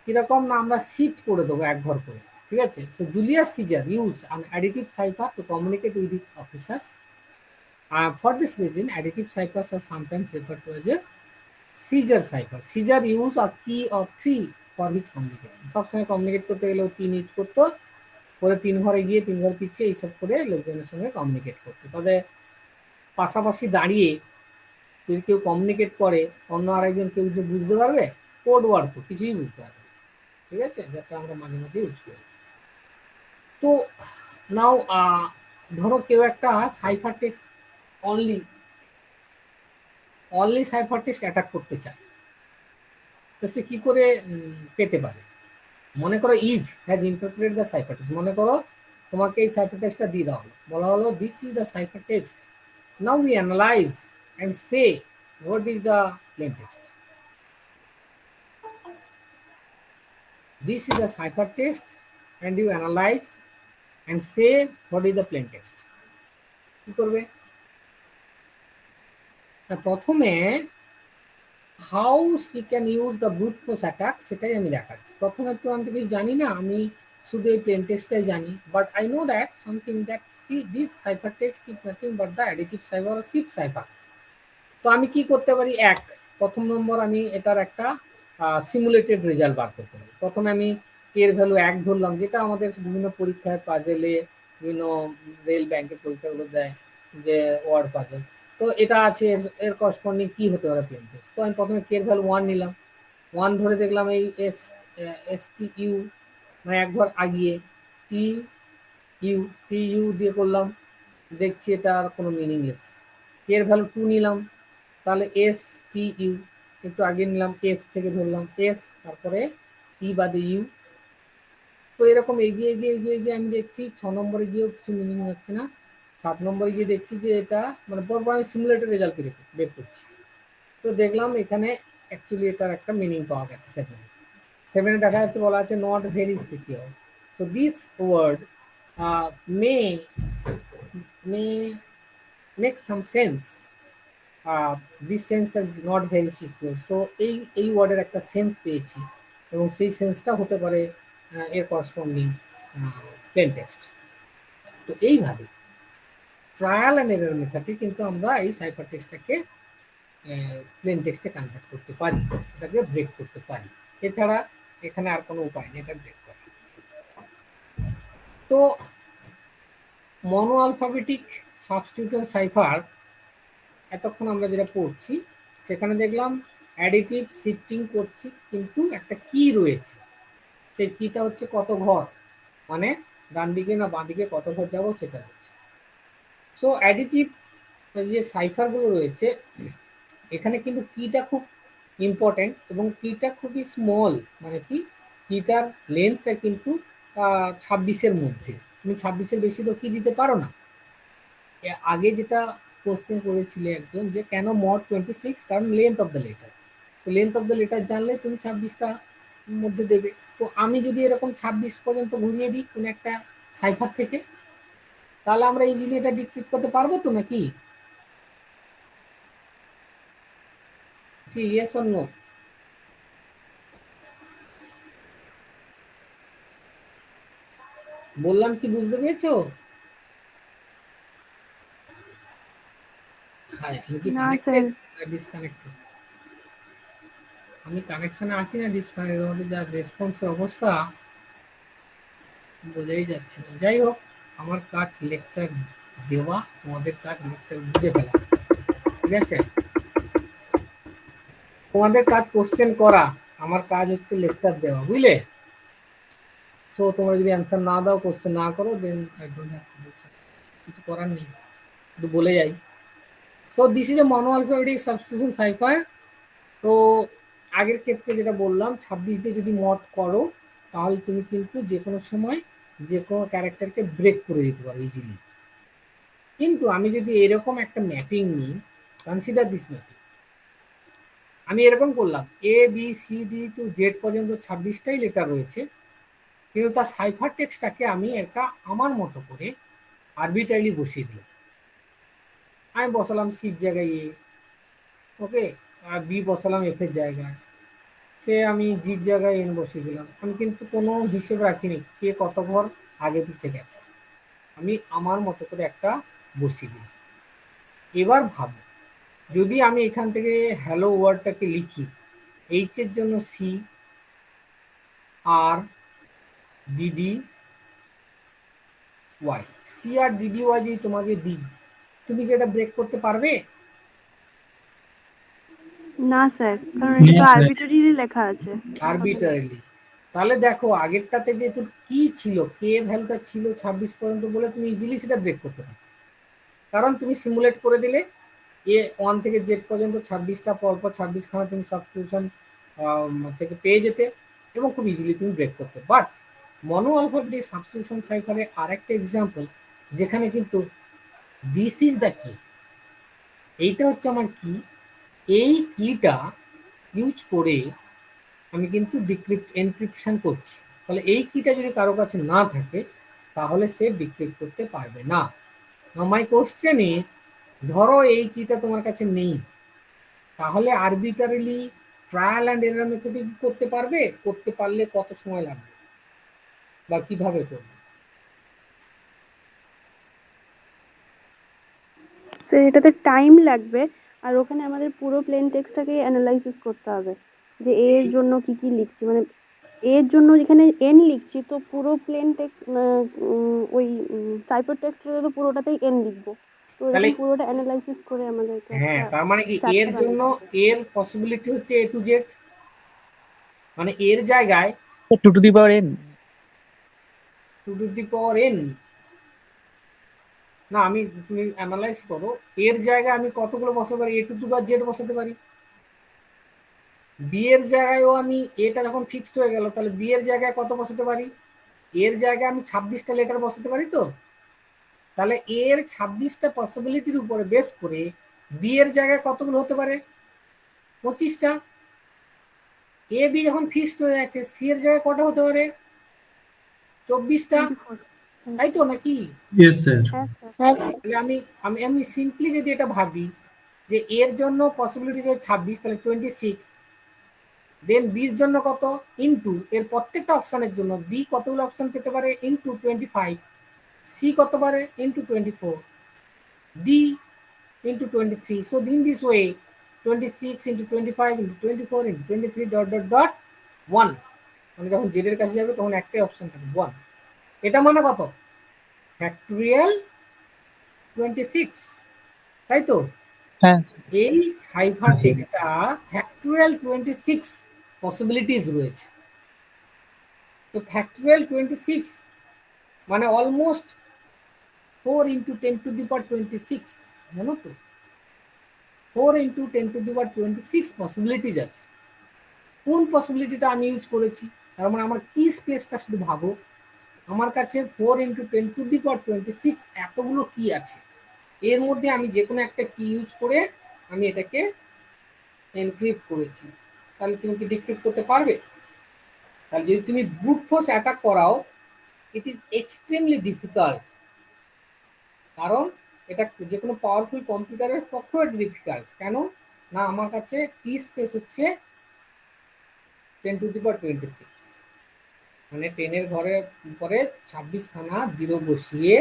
কিরকম না, আমরা শিফট করে দেবো এক ঘর করে, ঠিক আছে? So Julius Caesar use an additive cipher to communicate with his officers. For this reason, additive ciphers are sometimes referred to as a Caesar cipher. Caesar use a key of 3 for his communication. সবসময় communicate করতে গেলে 3 use করতো, পরে 3 ঘরে গিয়ে 3 ঘর পিছিয়ে এইসব করে লোকজনের সঙ্গে কমিউনিকেট করতো। তবে পাশাপাশি দাঁড়িয়ে যদি কেউ কমিউনিকেট করে, অন্য আরেকজন কেউ যদি বুঝতে পারবে? কোড ওয়ার্ড তো কিছুই বুঝতে পারবে না। ঠিক আছে, যেটা আমরা মাঝে মাঝে ইউজ করি। তো নাও ধরো কেউ একটা cipher text only cipher text attack করতে চায়, তো সে কি করে পেতে পারে? মনে করো Eve has interpret the cipher text, মনে করো তোমাকে এই সাইফার টেক্সটটা দিয়ে দেওয়া হলো, বলা হলো this is the cipher text, now we analyse and say what is the plain text. This is the ciphertext and you analyze and say what is the plain text. কি করবে? প্রথমে how she can use the brute force attack সেটাই আমি দেখাচ্ছি। প্রথমে তো আমি কিছু জানি না, আমি শুধু এই প্লেন টেক্সটাই জানি, but I know that something that C this cipher text is nothing but the additive cipher or shift cipher. তো আমি কি করতে পারি? প্রথম নম্বর আমি এটার একটা সিমুলেটেড রেজাল্ট বার করতে পারি। প্রথমে আমি এর ভ্যালু 1 ধরলাম, যেটা আমাদের বিভিন্ন পরীক্ষায় পাজেলে, বিভিন্ন রেল ব্যাংকের পরীক্ষাগুলো দেয় যে ওয়ার্ড পাজেল। তো এটা আছে, এর করসপন্ডিং কি হতে পারে প্লেন টেক্সট। তো আমি প্রথমে কে এর ভ্যালু 1 নিলাম, 1 ধরে দেখলাম এই টি ইউ মানে এক ঘর আগিয়ে টি ইউ দিয়ে করলাম, দেখছি এটা আর কোনো মিনিংলেস। কে এর ভ্যালু 2 নিলাম, তাহলে এস টি ইউ একটু আগে নিলাম, এস থেকে ধরলাম এস, তারপরে ই বাদে ইউ। তো এরকম এগিয়ে এগিয়ে এগিয়ে এগিয়ে আমি দেখছি 6 নম্বরে গিয়েও কিছু মিনিং হচ্ছে না, 7 নম্বরে গিয়ে দেখছি যে এটা মানে পরপর আমি সিমুলেটেড রেজাল্ট বের করছি। তো দেখলাম এখানে অ্যাকচুয়ালি এটার একটা মিনিং পাওয়া গেছে। 7 দেখা যাচ্ছে বলা আছে not very secure. So this word may make some sense, this sense is not very secure. সো এই ওয়ার্ডের একটা সেন্স পেয়েছি, এবং সেই সেন্সটা হতে পারে এর করসপন্ডিং প্লেন টেক্সট। তো এইভাবে ট্রায়াল অ্যান্ড এরর মেথডে কিন্তু আমরা এই সাইফার টেক্সটটাকে প্লেন টেক্সটে কনভার্ট করতে পারি, এটাকে ব্রেক করতে পারি। এছাড়া এখানে আর কোনো উপায় নেই এটা ব্রেক করা। তো মনো আলফাবেটিক সাবস্টিটিউশন সাইফার এতক্ষণ আমরা যেটা পড়ছি, সেখানে দেখলাম অ্যাডিটিভ শিফটিং করছি, কিন্তু একটা কি রয়েছে, সেই কিটা হচ্ছে কত ঘর, মানে ডান দিকে না বাঁ দিকে কত ঘর যাবো সেটা হচ্ছে। সো অ্যাডিটিভ যে সাইফারগুলো রয়েছে এখানে কিন্তু কিটা খুব ইম্পর্টেন্ট, এবং কিটা খুবই স্মল, মানে কিটার লেন্থটা কিন্তু 26-এর মধ্যে। তুমি 26-এর বেশি তো কি দিতে পারো না। আগে যেটা কোশ্চেন করেছিলে একজন যে কেন মড 26, কারণ লেন্থ অফ দ্য লেটার। তো লেন্থ অফ দ্য লেটার জানলে তুমি 26টা মধ্যে দেবে। তো আমি যদি এরকম 26 পর্যন্ত ঘুরিয়ে দিই কোনো একটা সাইফার থেকে, তাহলে আমরা ইজিলি এটা ডিক্রিপ্ট করতে পারবো তো নাকি? Yes or no? বললাম কি বুঝতে পেরেছো? হ্যাঁ, আমি কি না কানেক্টেড স্যার। না ডিসকানেক্টেড? আমি কানেকশনে আছি না ডিসকানেক্ট? আমাদের যা রেসপন্সের অবস্থা বোঝাই যাচ্ছে না। যাই হোক, আমার কাজ লেকচার দেওয়া, তোমাদের কাজ লেকচার বুঝে ফেলা, ঠিক আছে? তোমাদের কাজ কোশ্চেন করা, আমার কাজ হচ্ছে লেকচার দেওয়া, বুঝলে? সো তোমরা যদি অ্যান্সার না দাও, কোশ্চেন না করো, then I don't have to do, কিছু করার নেই, একটু বলে যাই। So this is a monoalphabetic substitution cipher. তো আগের ক্ষেত্রে যেটা বললাম 26 দিয়ে যদি মড করো, তাহলে তুমি কিন্তু যে কোনো সময় যে কোনো ক্যারেক্টারকে ব্রেক করে দিতে পারো ইজিলি। কিন্তু আমি যদি এরকম একটা ম্যাপিং নিই, কনসিডার দিস ম্যাপিং, আমি এরকম করলাম A B C D to Z পর্যন্ত 26টাই লেটার রয়েছে, কিন্তু তার সাইফার টেক্সটটাকে আমি একটা আমার মতো করে আরবিট্রারিলি বসিয়ে দিলাম। আমি বসালাম সির জায়গায় এ, ওকে, আর বি বসালাম এফ এর জায়গায়, সে আমি জির জায়গায় এন বসিয়ে দিলাম। আমি কিন্তু কোনো হিসেব রাখিনি কে কত ঘর আগে পিছিয়ে গেছে, আমি আমার মতো করে একটা বসিয়ে দিলাম। এবার ভাবো, যদি আমি এখান থেকে হ্যালো ওয়ার্ডটাকে লিখি, এইচ এর জন্য সি, আর ডিডি ওয়াই, সি আর ডিডি ওয়াই যদি তোমাকে দিই, তুমি কি এটা ব্রেক করতে পারবে? না স্যার, কারণ এটা তো আরবিট্রারিলি লেখা আছে। আরবিট্রারিলি। তাহলে দেখো আগেরটাতে যেহেতু কি ছিল, কে ভ্যালুটা ছিল 26 পর্যন্ত বলে তুমি ইজিলি সেটা ব্রেক করতে পারো, কারণ তুমি সিমুলেট করে দিলে এ 1 থেকে জেড পর্যন্ত 26টা পরপর 26খানা তুমি সাবস্টিটিউশন থেকে পেয়ে যেতে এবং খুব ইজিলি তুমি ব্রেক করতে। বাট মনো অ্যালফাবেটিক সাবস্টিটিউশন সাইফারে আরেকটা এক্সাম্পল, যেখানে কিন্তু দিস ইজ দ্য কি, এইটা হচ্ছে আমার কি, এই কিটা ইউজ করে আমি কিন্তু এনক্রিপশন করছি। তাহলে এই কিটা যদি কারো কাছে না থাকে তাহলে সে ডিক্রিপ্ট করতে পারবে না। মাই কোশ্চেন ইজ, ধরো এই কিটা তোমার কাছে নেই, তাহলে আরবিটারিলি ট্রায়াল অ্যান্ড এরর মেথডে কি করতে পারবে? করতে পারলে কত সময় লাগবে বা কিভাবে করবে? স্যার এটাতে টাইম লাগবে, আর ওখানে আমাদের পুরো প্লেন টেক্সটটাকে অ্যানালাইসিস করতে হবে যে এর জন্য কি কি লিখছি, মানে এর জন্য যেখানে এন লিখছি তো পুরো প্লেন টেক্সট ওই সাইফার টেক্সটে তো পুরোটাতেই এন লিখবো, তো তাহলে এরকম পুরোটা অ্যানালাইসিস করে আমাদেরকে হ্যাঁ, একটা তার মানে কি এর চার্টটা জন্য বানাতে হবে। এর পসিবিলিটি হচ্ছে এ টু জেড, মানে এর জায়গায় 2 to the power n। 2 to the power N, না আমি, তুমি অ্যানালাইজ করো, এর জায়গায় আমি কতগুলো বসাতে পারি? এ টু দি পাওয়ার জেড বসাতে পারি। বি এর জায়গায়ও আমি, এটা যখন ফিক্সড হয়ে গেল তাহলে বি এর জায়গায় কত বসাতে পারি? এর জায়গায় আমি 26টা লেটার বসাতে পারি। তো তাহলে এর 26টা পসিবিলিটির উপরে বেস করে বি এর জায়গায় কতগুলো হতে পারে? 25টা। এ বি যখন ফিক্সড হয়ে যাচ্ছে, সি এর জায়গায় কটা হতে পারে? 24টা। 24। তাই তো নাকি? Yes, sir. হ্যাঁ স্যার। তাহলে আমি আমি আমি সিম্পলি যদি এটা ভাবি যে এর জন্য পসিবিলিটি 26, তাহলে 26, দেন বির জন্য কত ইনটু এর প্রত্যেকটা অপশনের জন্য বি কতগুলো অপশন পেতে পারে ইনটু 25, সি কত পারে into 24, D into 23। So in this way 26 into 25 into 24 into 23 dot dot dot 1, মানে যখন জেড এর কাছে যাবে তখন একটাই অপশন থাকবে 1। এটা মানে কত? ফ্যাক্টোরিয়াল 26, তাই তো? হ্যাঁ এই সাইফার টেক্সটটা ফ্যাক্টোরিয়াল 26 পসিবিলিটিস রয়েছে। তো ফ্যাক্টোরিয়াল 26 মানে অলমোস্ট 4 ইন্টু 10 টু দি পাওয়ার 26, জানো তো? 4 into 10 to the power 26 possibilities আছে। কোন পসিবিলিটিটা আমি ইউজ করেছি? তার মানে আমার কি স্পেসটা শুধু ভাবো, আমার কাছে 4 ইন্টু 10 টু দি পাওয়ার 26 এতগুলো কি আছে, এর মধ্যে আমি যে কোনো একটা কি ইউজ করে আমি এটাকে এনক্রিপ্ট করেছি। তাহলে তুমি কি ডিক্রিপ্ট করতে পারবে? তাহলে যদি তুমি ব্রুট ফোর্স অ্যাটাক করাও, ইট ইজ এক্সট্রিমলি ডিফিকাল্ট, কারণ এটা যে কোনো পাওয়ারফুল কম্পিউটারের পক্ষেও এটা ডিফিকাল্ট। কেন না, আমার কাছে কি স্পেস হচ্ছে 10 টু দি পাওয়ার 26, মানে 10-এর ঘরে পরে 26খানা জিরো বসিয়ে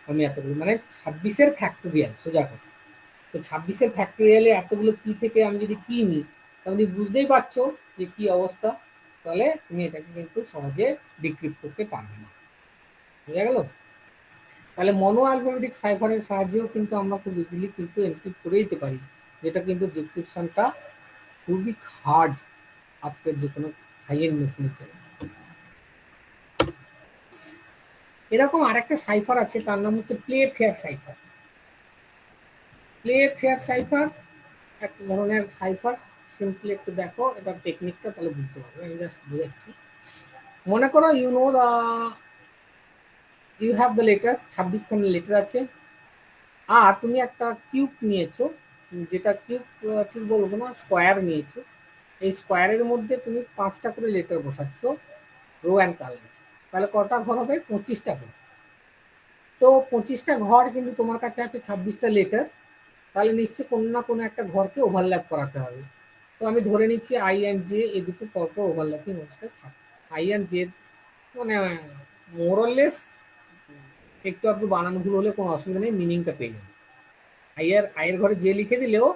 আমি এতগুলো, মানে 26-এর ফ্যাক্টোরিয়াল, সোজা কথা। তো 26-এর ফ্যাক্টোরিয়ালে এতগুলো কি থেকে আমি যদি কি নিই, তাহলে বুঝতেই পারছো যে কি অবস্থা। তাহলে তুমি এটাকে কিন্তু সহজে ডিক্রিপ্ট করতে পারবে না। বুঝা গেল? তাহলে মনো অ্যালফাবেটিক সাইফারের সাহায্যেও কিন্তু আমরা খুব ইজিলি কিন্তু এনক্রিপ্ট করে দিতে পারি, যেটা কিন্তু ডিক্রিপশনটা খুবই হার্ড আজকের যে কোনো হাই এন্ড মেশিনের জন্য। এরকম আরেকটা সাইফার আছে, তার নাম হচ্ছে play fair cipher. Play fair cipher এক ধরনের সাইফার। সিম্পলি একটু দেখো এটার টেকনিকটা, তাহলে বুঝতে পারবে। আমি জাস্ট বোঝাচ্ছি। মনে করো ইউ হ্যাভ দ্য লেটার্স, 26খানা লেটার আছে, আর তুমি একটা কিউব নিয়েছো, যেটা কিউব ঠিক বলবো না, স্কোয়ার নিয়েছো। এই স্কোয়ারের মধ্যে তুমি 5টা করে লেটার বসাচ্ছ, রো অ্যান্ড কালার। তাহলে কটা ঘর হবে? 25টা ঘর। তো 25টা ঘর কিন্তু তোমার কাছে আছে 26টা লেটার, তাহলে নিশ্চয়ই কোনো না কোনো একটা ঘরকে ওভারল্যাপ করাতে হবে। তো আমি ধরে নিচ্ছি আই অ্যান্ড জে এই দুটো পরপর ওভারল্যাপিং অবস্থায় থাকে। আই অ্যান্ড জে মানে মোরলেস একটু একটু বানান ভুল হলে কোনো অসুবিধা নেই, মিনিংটা পেয়ে যাবে। আইয়ের ঘরে যে লিখে দিলেও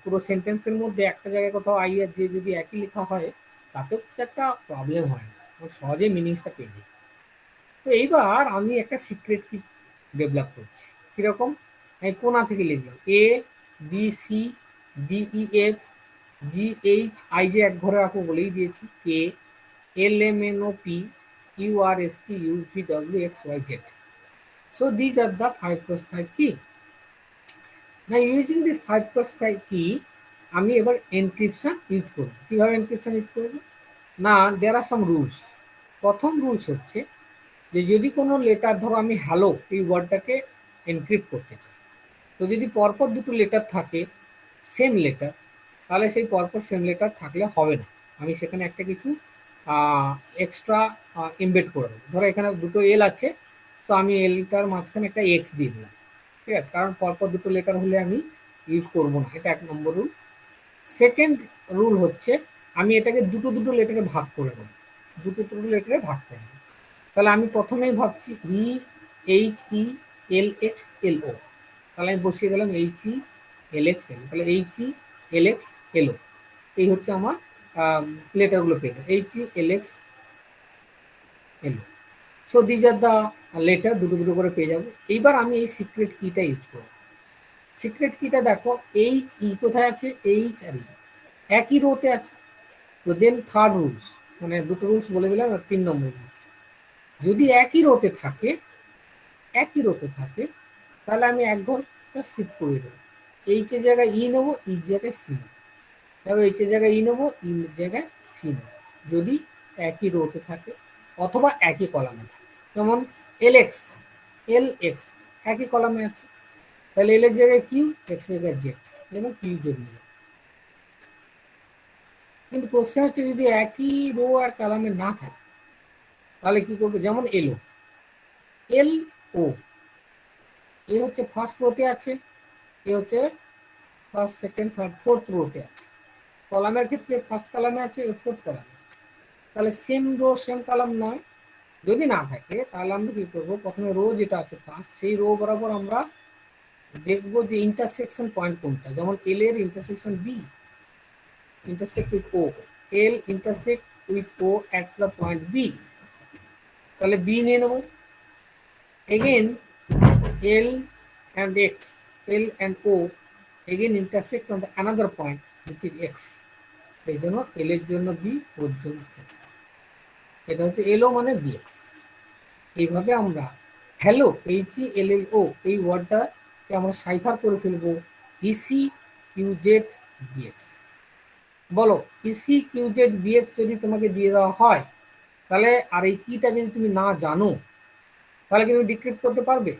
পুরো সেন্টেন্সের মধ্যে একটা জায়গায় কোথাও আই আর জে যদি একই লেখা হয় তাতেও কিছু একটা প্রবলেম হয় না, সহজেই মিনিংসটা পেয়ে যাবে। তো এইবার আমি একটা সিক্রেট কি ডেভেলপ করছি। কিরকম? আমি কোনা থেকে লিখলাম A B C D E F G H, I যে এক ঘরে রাখবো বলেই দিয়েছি, কে LMNOP URSTUVWXYZ. So these are the 5x5 key. Now using this 5x5 key আমি এবার এনক্রিপশন ইউজ করব। কিভাবে এনক্রিপশন ইউজ করব? না, দেয়ার আর সাম রুলস। প্রথম রুলস হচ্ছে যে যদি কোনো লেটার, ধরো আমি হ্যালো এই ওয়ার্ডটাকে এনক্রিপ্ট করতে চাই, তো যদি পরপর দুটো লেটার থাকে সেম লেটার, তাহলে সেই পরপর সেম লেটার থাকলে হবে না, আমি সেখানে একটা কিছু এক্সট্রা এমবেড করে দেবো। ধরো এখানে দুটো এল আছে, তো আমি এলটার মাঝখানে একটা এক্স দিয়ে দিলাম, ঠিক আছে, কারণ পরপর দুটো লেটার হলে আমি ইউজ করব না, এটা 1 নম্বর রুল। সেকেন্ড রুল হচ্ছে আমি এটাকে দুটো দুটো লেটারে ভাগ করে নেব, দুটো দুটো লেটারে ভাগ করে নেব। তাহলে আমি প্রথমেই ভাবছি HELXLO, তাহলে আমি বসিয়ে দিলাম HELXLO, তাহলে HELXLO এই হচ্ছে আমার লেটারগুলো পেয়ে গেল, HELXLO। So these are the letter, দুটো দুটো করে পেয়ে যাবো। এইবার আমি এই সিক্রেট কিটা ইউজ করবো। সিক্রেট কিটা দেখো, HE কোথায় আছে, H আর E একই রোতে আছে, তো দেন থার্ড রুলস, মানে দুটো রুলস বলে দিলাম, আর 3 নম্বর রুলস, যদি একই রোতে থাকে তাহলে আমি এক ঘর শিফট করে দেবো, এইচ এর জায়গায় ই নেবো, ইর জায়গায় সি নেবো, দেখো এইচ এর জায়গায় ই নেবো, ইর জায়গায় সি নেবো, যদি একই রোতে থাকে অথবা একই কলামে থাকে। যেমন LX একই কলামে আছে, তাহলে এল এর জায়গায় কিউ, এক্স এর জায়গায় জেড, যেমন কিউ জেড নিল। কিন্তু কোশ্চেন হচ্ছে যদি একই রো আর কলামে না থাকে তাহলে কি করবো, যেমন LO এ হচ্ছে ফার্স্ট রোতে আছে, এ হচ্ছে ফার্স্ট, সেকেন্ড, থার্ড, ফোর্থ রোতে আছে। কলামের ক্ষেত্রে ফার্স্ট কলামে আছে, ফোর্থ কলামে আছে, তাহলে সেম রো সেম কলাম নয়। যদি না থাকে তাহলে আমরা কি করবো, প্রথমে রো যেটা আছে ফার্স্ট, সেই রো বরাবর আমরা দেখবো যে ইন্টারসেকশন পয়েন্ট কোনটা, যেমন এল এর intersection B intersect with O, L intersect with O at the point B, তাহলে B নিয়ে নেব। again L and X, L and O again intersect on the another point which is X, এই জন্য L এর জন্য B, ওর জন্য X, এটা হচ্ছে LO মানে BX। এইভাবে আমরা হ্যালো HELLO এই ওয়ার্ডটাকে আমরা সাইফার করে ফেলবো ECQZBX। বলো ECQZBX যদি তোমাকে দিয়ে দেওয়া হয় তাহলে, আর এই কিটা যদি তুমি না জানো তাহলে কি তুমি ডিক্রিপ্ট করতে পারবে?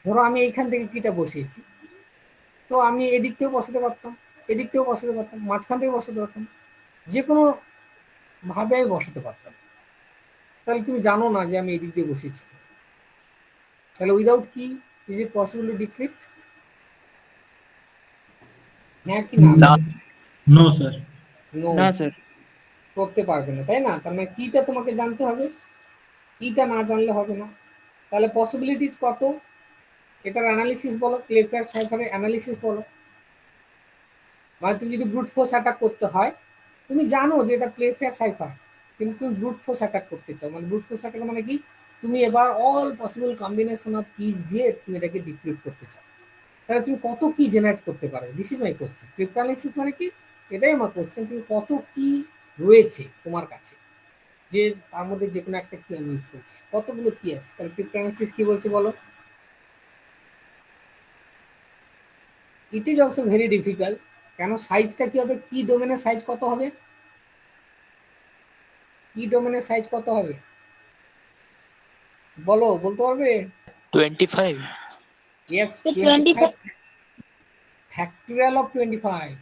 ধরো আমি এইখান থেকে কিটা বসিয়েছি, তো আমি এদিক থেকেও বসাতে পারতাম, এদিক থেকেও বসাতে পারতাম, মাঝখান থেকে বসাতে পারতাম, যে কোনো ভাবে আমি বসাতে পারতাম। তাহলে তুমি জানো না যে আমি এদিক দিয়ে বসিয়েছি, তাহলে without key is it possible to decrypt? হ্যাঁ কি না? No sir. নো না স্যার। করতে পারবে না, তাই না? তার মানে কিটা তোমাকে জানতে হবে, কিটা না জানলে হবে না। তাহলে পসিবিলিটিস কত, এটার অ্যানালিসিস বলো, ক্লেফেয়ার সাইফারের অ্যানালিসিস বলো। মানে তুমি যদি ব্রুট ফোর্স অ্যাটাক করতে হয়, তুমি জানো যে এটা ক্লেফেয়ার সাইফার, কিন্তু তুমি ব্রুট ফোর্স অ্যাটাক করতে চাও, মানে ব্রুট ফোর্স অ্যাটাক মানে কি, তুমি এবার all possible combination of keys দিয়ে তুমি এটাকে ডিক্রিপ্ট করতে চাও, তাহলে তুমি কত কি জেনারেট করতে পারো? This is my question. Cryptoanalysis মানে কি, এটাই আমার কোশ্চেন, তুমি কত কি রয়েছে তোমার কাছে, যে তার মধ্যে যে কোনো একটা কি আমি ইউজ করছি, কতগুলো কি আছে। তাহলে ক্রিপ্টোঅ্যানালিসিস কি বলছে বলো? It is also very difficult. কেন? সাইজটা কি হবে, কি ডোমেনের সাইজ কত হবে, কি ডোমেনের সাইজ কত হবে বলো, বলতে পারবে? 25. Yes, 25 factorial of 25,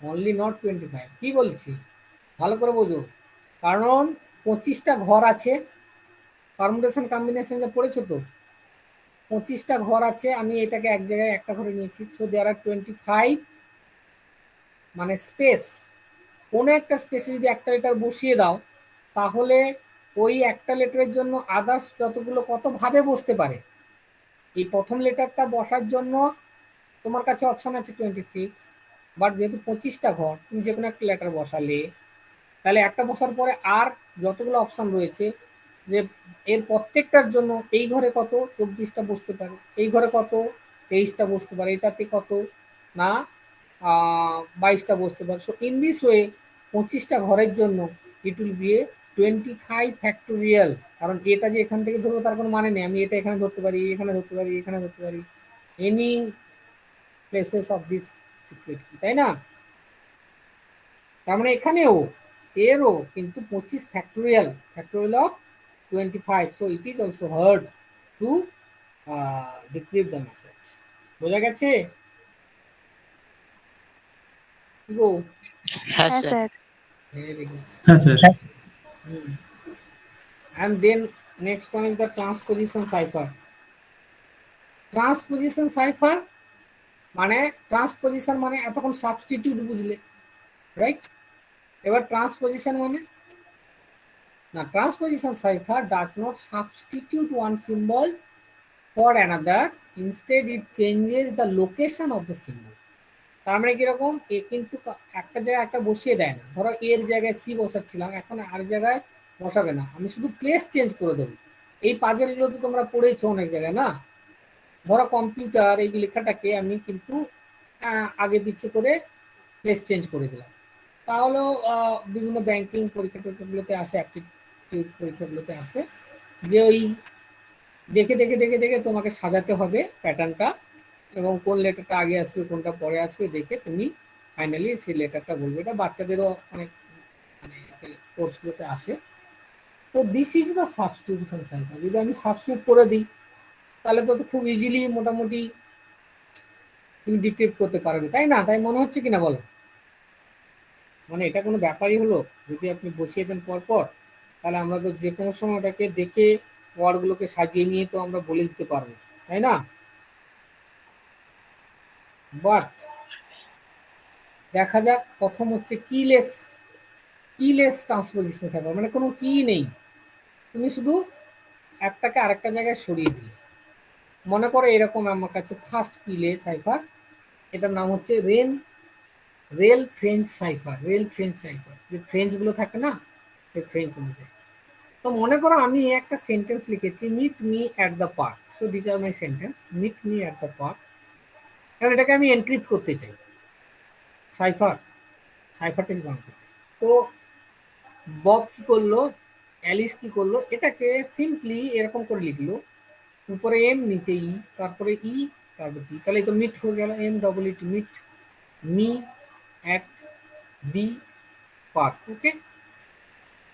only not 25। কি বলছি ভালো করে বোঝো, কারণ 25টা ঘর আছে, পারমুটেশন কম্বিনেশন যা পড়েছো তো, 25টা ঘর আছে, আমি এটাকে এক জায়গায় একটা ঘরে নিয়েছি, সো দেয়ার আর 25 মানে স্পেস। কোনো একটা স্পেসে যদি একটা লেটার বসিয়ে দাও তাহলে ওই একটা লেটারের জন্য আদার্স যতগুলো কতভাবে বসতে পারে। এই প্রথম লেটারটা বসার জন্য তোমার কাছে অপশান আছে 26, বাট যেহেতু 25টা ঘর, তুমি যে কোনো একটা লেটার বসালে, তাহলে একটা বসার পরে আর যতগুলো অপশান রয়েছে, যে এর প্রত্যেকটার জন্য এই ঘরে কত 24টা বসতে পারে, এই ঘরে কত 23টা বসতে পারে, এটাতে কত না 22টা বসতে পারে। সো ইন দিস ওয়ে 25টা ঘরের জন্য it will B A 25 factorial, কারণ এটা যে এখান থেকে ধরবো তার কোনো মানে নেই, আমি এটা এখানে ধরতে পারি, এখানে ধরতে পারি, এখানে ধরতে পারি, any places of this secret কি, তাই না? তার মানে এখানেও এরও কিন্তু 25 factorial, factorial of 25, so it is also hard to decrypt the message. বোঝা গেছে? কি গো? হ্যাঁ হ্যাঁ স্যার। স্যার। Very good. হ্যাঁ sir. And then next one is the transposition cipher. Transposition cipher মানে ট্রান্সপোজিশন মানে এতক্ষণ সাবস্টিটিউট বুঝলে, রাইট? এবার ট্রান্সপোজিশন মানে না, transposition cipher does not substitute one symbol for another, instead it changes the location of the symbol. তার মানে কিরকম, এ কিন্তু একটা জায়গায় একটা বসিয়ে দেয় না, ধরো এর জায়গায় সি বসাচ্ছিলাম, এখন আর জায়গায় বসাবে না, আমি শুধু প্লেস চেঞ্জ করে দেবো। এই পাজেলগুলো তো তোমরা পড়েছো অনেক জায়গায় না, ধরো কম্পিউটার এই লেখাটাকে আমি কিন্তু আগে পিছিয়ে করে প্লেস চেঞ্জ করে দিলাম। তাহলেও বিভিন্ন ব্যাংকিং পরীক্ষা টরীক্ষাগুলোতে আসে, অ্যাপটিটিউড পরীক্ষাগুলোতে আসে যে ওই দেখে দেখে দেখে দেখে তোমাকে সাজাতে হবে প্যাটার্নটা, এবং কোন লেটারটা আগে আসবে কোনটা পরে আসবে দেখে তুমি ফাইনালি সেই লেটারটা বলবে। এটা বাচ্চাদেরও অনেক মানে কোর্সগুলোতে আসে। তো this is the substitution cycle. যদি আমি সাবস্টিটিউট করে দিই তাহলে তো খুব ইজিলি মোটামুটি তুমি ডিক্রিপ্ট করতে পারবে, তাই না? তাই মনে হচ্ছে কিনা বলো? মানে এটা কোনো ব্যাপারই হলো? যদি আপনি বসিয়ে দেন পরপর, তাহলে আমরা তো যে কোনো সময় ওটাকে দেখে ওয়ার্ডগুলোকে সাজিয়ে নিয়ে তো আমরা বলে দিতে পারবো, তাই না? বাট দেখা যাক, প্রথম হচ্ছে কিলেস ট্রান্সপোজিশন সাইফার, মানে কোনো কি নেই, তুমি শুধু একটাকে আরেকটা জায়গায় সরিয়ে দিলে। মনে করো এরকম আমার কাছে ফার্স্ট কিলে সাইফার, এটার নাম হচ্ছে রেল ফ্রেঞ্চ সাইফার। যে ফ্রেঞ্চগুলো থাকে না, সেই ফ্রেঞ্চ অনুযায়ী। তো মনে করো আমি একটা সেন্টেন্স লিখেছি, meet me at the park. So this are my sentence, meet me at the park. কারণ এটাকে আমি এনক্রিপ্ট করতে চাই, সাইফার টেক্সট বানাতে। তো বব কি করলো, অ্যালিস কি করলো, এটাকে সিম্পলি এরকম করে লিখলো, উপরে এম নিচে ই, তারপরে ই, তারপরে টি, তাহলে তো মিট হয়ে গেল, M double E T, meet me at the park. Okay,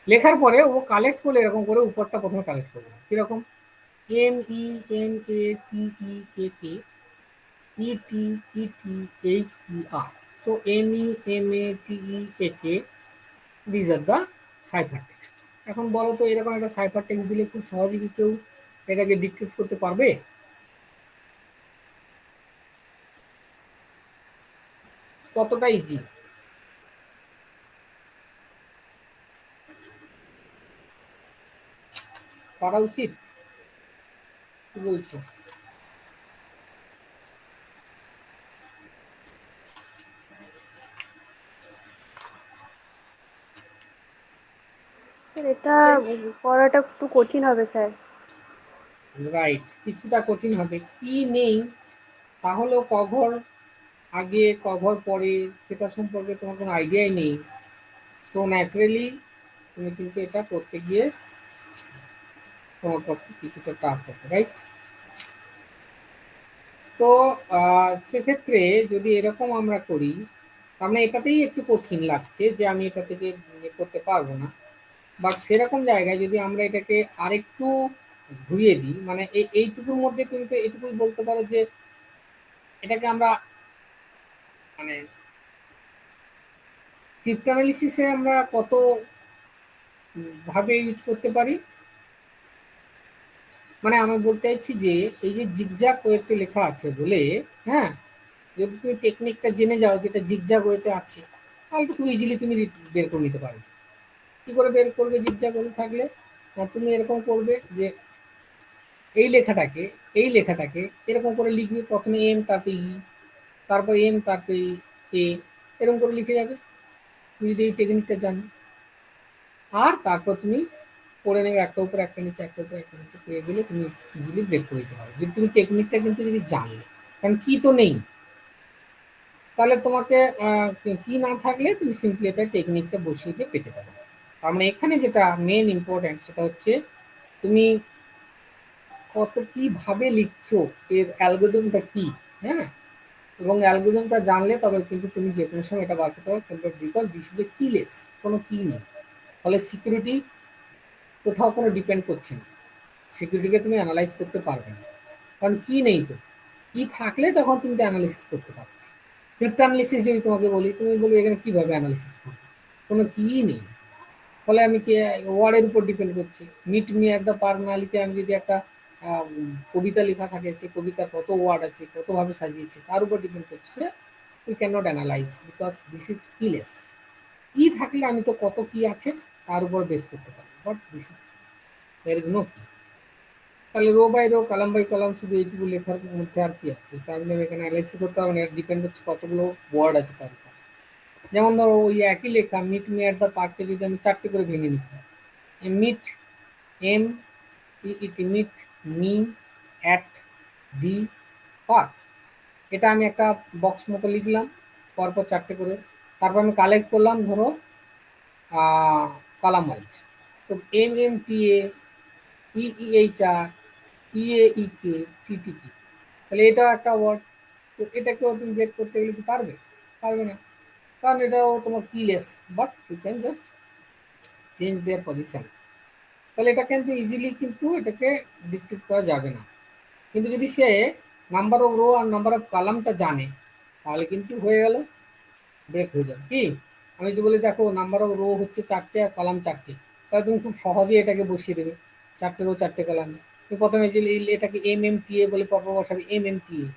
লেখার পরে ও কালেক্ট করলে এরকম করে উপরটা প্রথমে কালেক্ট করবো কিরকম, M E M A T E A K E T E T H E R. So M E M A T E A K, this are the cipher text. এখন বলো তো এরকম একটা সাইফার টেক্সট দিলে খুব সহজে কি কেউ এটাকে ডিক্রিপ্ট করতে পারবে? কতটা ইজি? করা উচিত, কি বলছো? স্যার এটা করাটা একটু কঠিন হবে স্যার। রাইট, কিছুটা কঠিন হবে, কি নেই তাহলেও ক ঘর আগে ক ঘর পরে সেটা সম্পর্কে তোমার কোনো আইডিয়াই নেই। সো ন্যাচারালি তুমি কিন্তু এটা করতে গিয়ে তোমার পক্ষে কিছুটা টাফ হবে, রাইট? তো সেক্ষেত্রে যদি এরকম আমরা করি, তার মানে এটাতেই একটু কঠিন লাগছে যে আমি এটা থেকে করতে পারবো না। বাট সেরকম জায়গায় যদি আমরা এটাকে আরেকটু ঘুরিয়ে দিই, মানে এইটুকুর মধ্যে তুমি তো এটুকুই বলতে পারো যে এটাকে আমরা মানে ক্রিপ্টোঅ্যানালিসিসে আমরা কত ভাবে ইউজ করতে পারি। মানে আমি বলতে চাইছি যে এই যে জিগজ্যাগ ওয়েতে লেখা আছে বলে, হ্যাঁ, যদি তুমি টেকনিকটা জেনে যাও যেটা জিগজ্যাগ ওয়েতে আছে, তাহলে তো খুব ইজিলি তুমি বের করে নিতে পারবে। কি করে বের করবে জিগজ্যাগ ওয়ে থাকলে? তুমি এরকম করবে যে এই লেখাটাকে এরকম করে লিখবে, প্রথমে এম তারপরে ই, তারপর এম তারপরে এ, এরকম করে লিখে যাবে তুমি যদি এই টেকনিকটা জানো। আর তারপর তুমি পড়ে নেবে একটা উপর একটা নিচে, একটা উপর একটা নিচে, পেয়ে গেলে তুমি ইজিলি ব্রেক করে দিতে পারো যদি তুমি টেকনিকটা কিন্তু যদি জানলে। কারণ কি তো নেই, তাহলে তোমাকে কি না থাকলে তুমি সিম্পলি এটা টেকনিকটা বসিয়ে দিয়ে পেতে পারো। তার মানে এখানে যেটা মেন ইম্পর্টেন্ট সেটা হচ্ছে তুমি কত কিভাবে লিখছো, এর অ্যালগোরিদমটা কি, হ্যাঁ, এবং অ্যালগোরিদমটা জানলে তবে কিন্তু তুমি যে কোনো সময় এটা বার করতে পারো। কিন্তু because this is A keyless, কোনো কি নেই, ফলে সিকিউরিটি কোথাও কোনো ডিপেন্ড করছে না, সিকিউরিটিকে তুমি অ্যানালাইজ করতে পারবে না, কারণ কি নেই তো। কি থাকলে তখন তুমি অ্যানালিসিস করতে পারবে। ক্রিপ্টো অ্যানালিসিস যদি তোমাকে বলি, তুমি বলবে এখানে কিভাবে অ্যানালিসিস করবে, কোনো কি নেই, ফলে আমি কি ওয়ার্ডের উপর ডিপেন্ড করছি। Meet me at the park না লিখে আমি যদি একটা কবিতা লেখা থাকে, সেই কবিতার কত ওয়ার্ড আছে, কতভাবে সাজিয়েছে, তার উপর ডিপেন্ড করছে। We can not analyse because this is keyless. কি থাকলে আমি তো কত কি আছে তার উপর বেস করতে পারি, but this is there is no key. তাহলে row by row, column by column, শুধু এইটুকু লেখার মধ্যে আর কি আছে, তার জন্য এখানে অ্যানালাইসিস করতে হবে না, ডিপেন্ড হচ্ছে কতগুলো ওয়ার্ড আছে তার উপর। যেমন ধরো ওই একই লেখা মিট মি অ্যাট দ্য পার্ককে যদি আমি 4টে করে ভেঙে নিতে, meet M E T meet me at the park, এটা আমি একটা বক্স মতো লিখলাম, পরপর 4টে করে। তারপর আমি কালেক্ট করলাম ধরো কলাম ওয়াইজ। তো এম এম টি এ ই ই এইচ আর ই এ ই কে টি টি পি, তাহলে এটাও একটা ওয়ার্ড। তো এটাকেও তুমি ব্রেক করতে গেলে কি পারবে? পারবে না, কারণ এটাও তোমার keyless, but you can just change their position. তাহলে এটা কিন্তু ইজিলি কিন্তু এটাকে ডিক্টেট করা যাবে না। কিন্তু যদি সে নাম্বার অফ রো আর নাম্বার অফ কলামটা জানে, তাহলে কিন্তু হয়ে গেল, ব্রেক হয়ে যাবে। কি আমি যদি বলি দেখো নাম্বার অফ রো হচ্ছে 4টে আর কলাম 4টে, তাহলে তুমি খুব সহজে এটাকে বসিয়ে দেবে, 4টে রো 4টে কলাম। তুমি প্রথমে যে এটাকে এম এম টি এ বলে পরপর বসাবে, এম এম টি এ,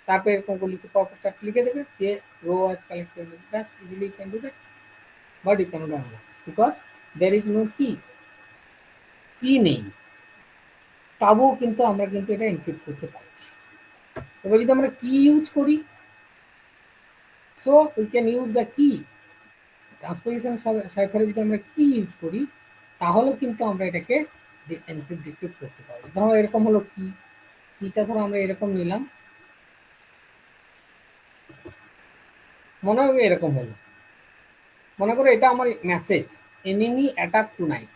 তারপরে এরকম লিখে পরপর 4টে লিখে দেবে, দিয়ে রো আজ কালেক্ট করে দেবে, ব্যাস, easily can do that. But you can not analyse because there is no key, key নেই। তবুও কিন্তু আমরা কিন্তু এটা এনক্রিপ্ট করতে পারছি। এবার যদি আমরা কি ইউজ করি, so we can use the কি। ট্রান্সপোজিশন সাইফারে যদি আমরা কি ইউজ করি, তাহলে কিন্তু আমরা এটাকে এনক্রিপ্ট ডিক্রিপ্ট করতে পারবো। ধরো এরকম হলো কি, কিটা ধরো আমরা এরকম নিলাম, মনে হবে এরকম হলো, মনে করো এটা আমার message, enemy attack tonight.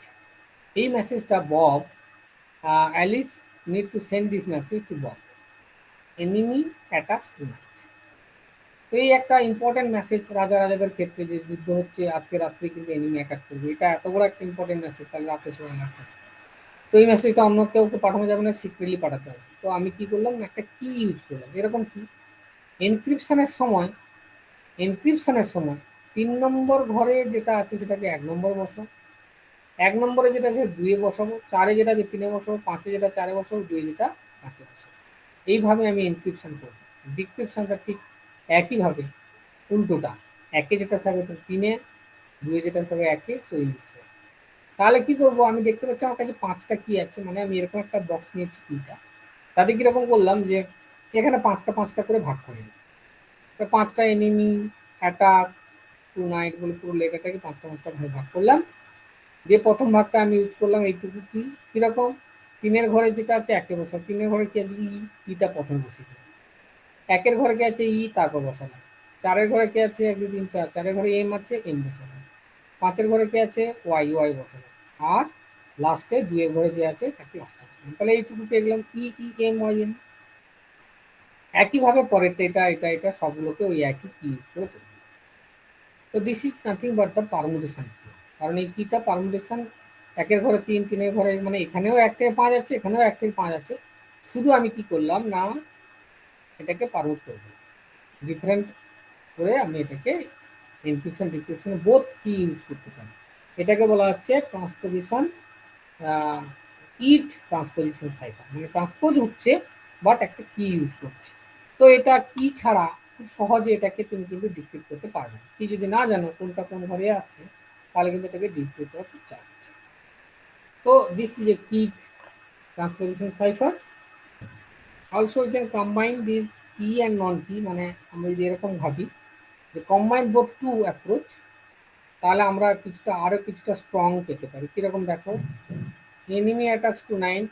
এই মেসেজটা Bob, Alice need to send this message to Bob, enemy attacks tonight. তো এই একটা ইম্পর্টেন্ট মেসেজ রাজা রাজাদের ক্ষেত্রে, যে যুদ্ধ হচ্ছে আজকে রাত্রে কিন্তু এনিমি অ্যাটাক করবে, এটা এত বড় একটা ইম্পর্টেন্ট মেসেজ, তাহলে রাতে সময় লাগবে। তো এই মেসেজটা অন্য কেউকে পাঠানো যাবে না, সিক্রেটলি পাঠাতে হবে। তো আমি কি করলাম, একটা কি ইউজ করলাম, এরকম কি এনক্রিপশনের সময়, এনক্রিপশনের সময় 3 নম্বর ঘরে যেটা আছে সেটাকে 1 নম্বর বসাও, 1 নম্বরে যেটা আছে 2-এ বসাবো, 4-এ যেটা আছে 3-এ বসাবো, 5-এ যেটা 4-এ বসাবো, 2-এ যেটা 5-এ বসাবো। এইভাবে আমি এনক্রিপশন করবো। ডিক্রিপশনটা ঠিক একইভাবে, উল্টোটা, 1-এ যেটা থাকবে 3-এ, 2-এ যেটা থাকবে 1-এ, সো ইংলিশ। তাহলে কি করব, আমি দেখতে পাচ্ছি আমার কাছে 5টা কি আছে, মানে আমি এরকম একটা বক্স নিয়েছি কিটা, তাতে কিরকম করলাম যে এখানে 5টা 5টা করে ভাগ করে নিই। তো 5টা এনিমি অ্যাটাক টু নাইট বলে পুরো লেখাটাকে 5টা 5টা ভাগে ভাগ করলাম, দিয়ে প্রথম ভাগটা আমি ইউজ করলাম এইটুকু কি, কিরকম 3-এর ঘরে যেটা আছে 1-এ বসাও, 3-এর ঘরে কি আছে ইটা প্রথমে বসিয়ে দিলাম, 1-এর ঘরে কি আছে তারপর বসালাম, 4-এর ঘরে কি আছে 1 2 3 4, 4-এর ঘরে এম আছে এম বসালাম, 5-এর ঘরে কি আছে ওয়াই ওয়াই বসালাম, আর লাস্টে 2-এর ঘরে যে আছে তাকে লাস্টে বসালাম। তাহলে এইটুকু পেয়ে গেলাম ই ই এম ওয়াই এম। একইভাবে পরেরটা এটা এটা এটা সবগুলোকে ওই একই কি ইউজ করে করবো। তো this is nothing but the permutation কি, কারণ এই কিটা পারমুটেশন, 1-এর ঘরে 3, 3-এর ঘরে, মানে এখানেও 1 থেকে 5 আছে, এখানেও 1 থেকে 5 আছে, শুধু আমি কি করলাম না এটাকে পারমুট করে দিলাম, ডিফারেন্ট করে আমি এটাকে এনক্রিপশন ডিক্রিপশন বোথ কি ইউজ করতে পারি। এটাকে বলা হচ্ছে ট্রান্সপোজিশন, ইট ট্রান্সপোজিশন সাইফার, মানে ট্রান্সপোজ হচ্ছে বাট একটা কি ইউজ করছে। তো এটা কি ছাড়া খুব সহজে এটাকে তুমি কিন্তু ডিক্রিপ্ট করতে পারবে না। কি যদি না জানো কোনটা কোন ঘরে আছে, তাহলে কিন্তু এটাকে ডিক্রিপ্ট করা খুব চাপ আছে। তো this is a key transposition cipher. Also you can combine this key and non key, মানে আমরা যদি এরকম ভাবি যে কম্বাইন বোথ টু অ্যাপ্রোচ, তাহলে আমরা কিছুটা আরো কিছুটা স্ট্রং পেতে পারি। কিরকম দেখো, enemy attacks tonight,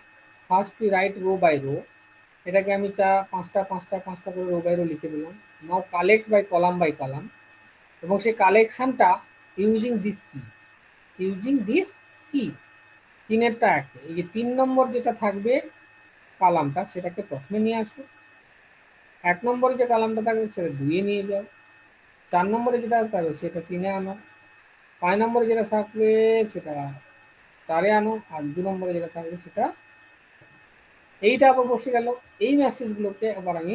first to write row by row, এটাকে আমি 5টা 5টা 5টা করে রো বাই রো লিখে দিলাম, নাও কালেক্ট বাই কলাম এবং সেই কালেকশনটা ইউজিং দিস কি তিনেরটা একটা, এই যে 3 নম্বর যেটা থাকবে কালামটা সেটাকে প্রথমে নিয়ে আসো, 1 নম্বরে যে কালামটা থাকবে সেটা 2 নিয়ে যাও, 4 নম্বরে যেটা থাকবে সেটা 3 আনো, 5 নম্বরে যেটা থাকবে সেটা 4 আনো, আর 2 নম্বরে যেটা থাকবে সেটা। এইটা আবার বসে গেল। এই মেসেজগুলোকে আবার আমি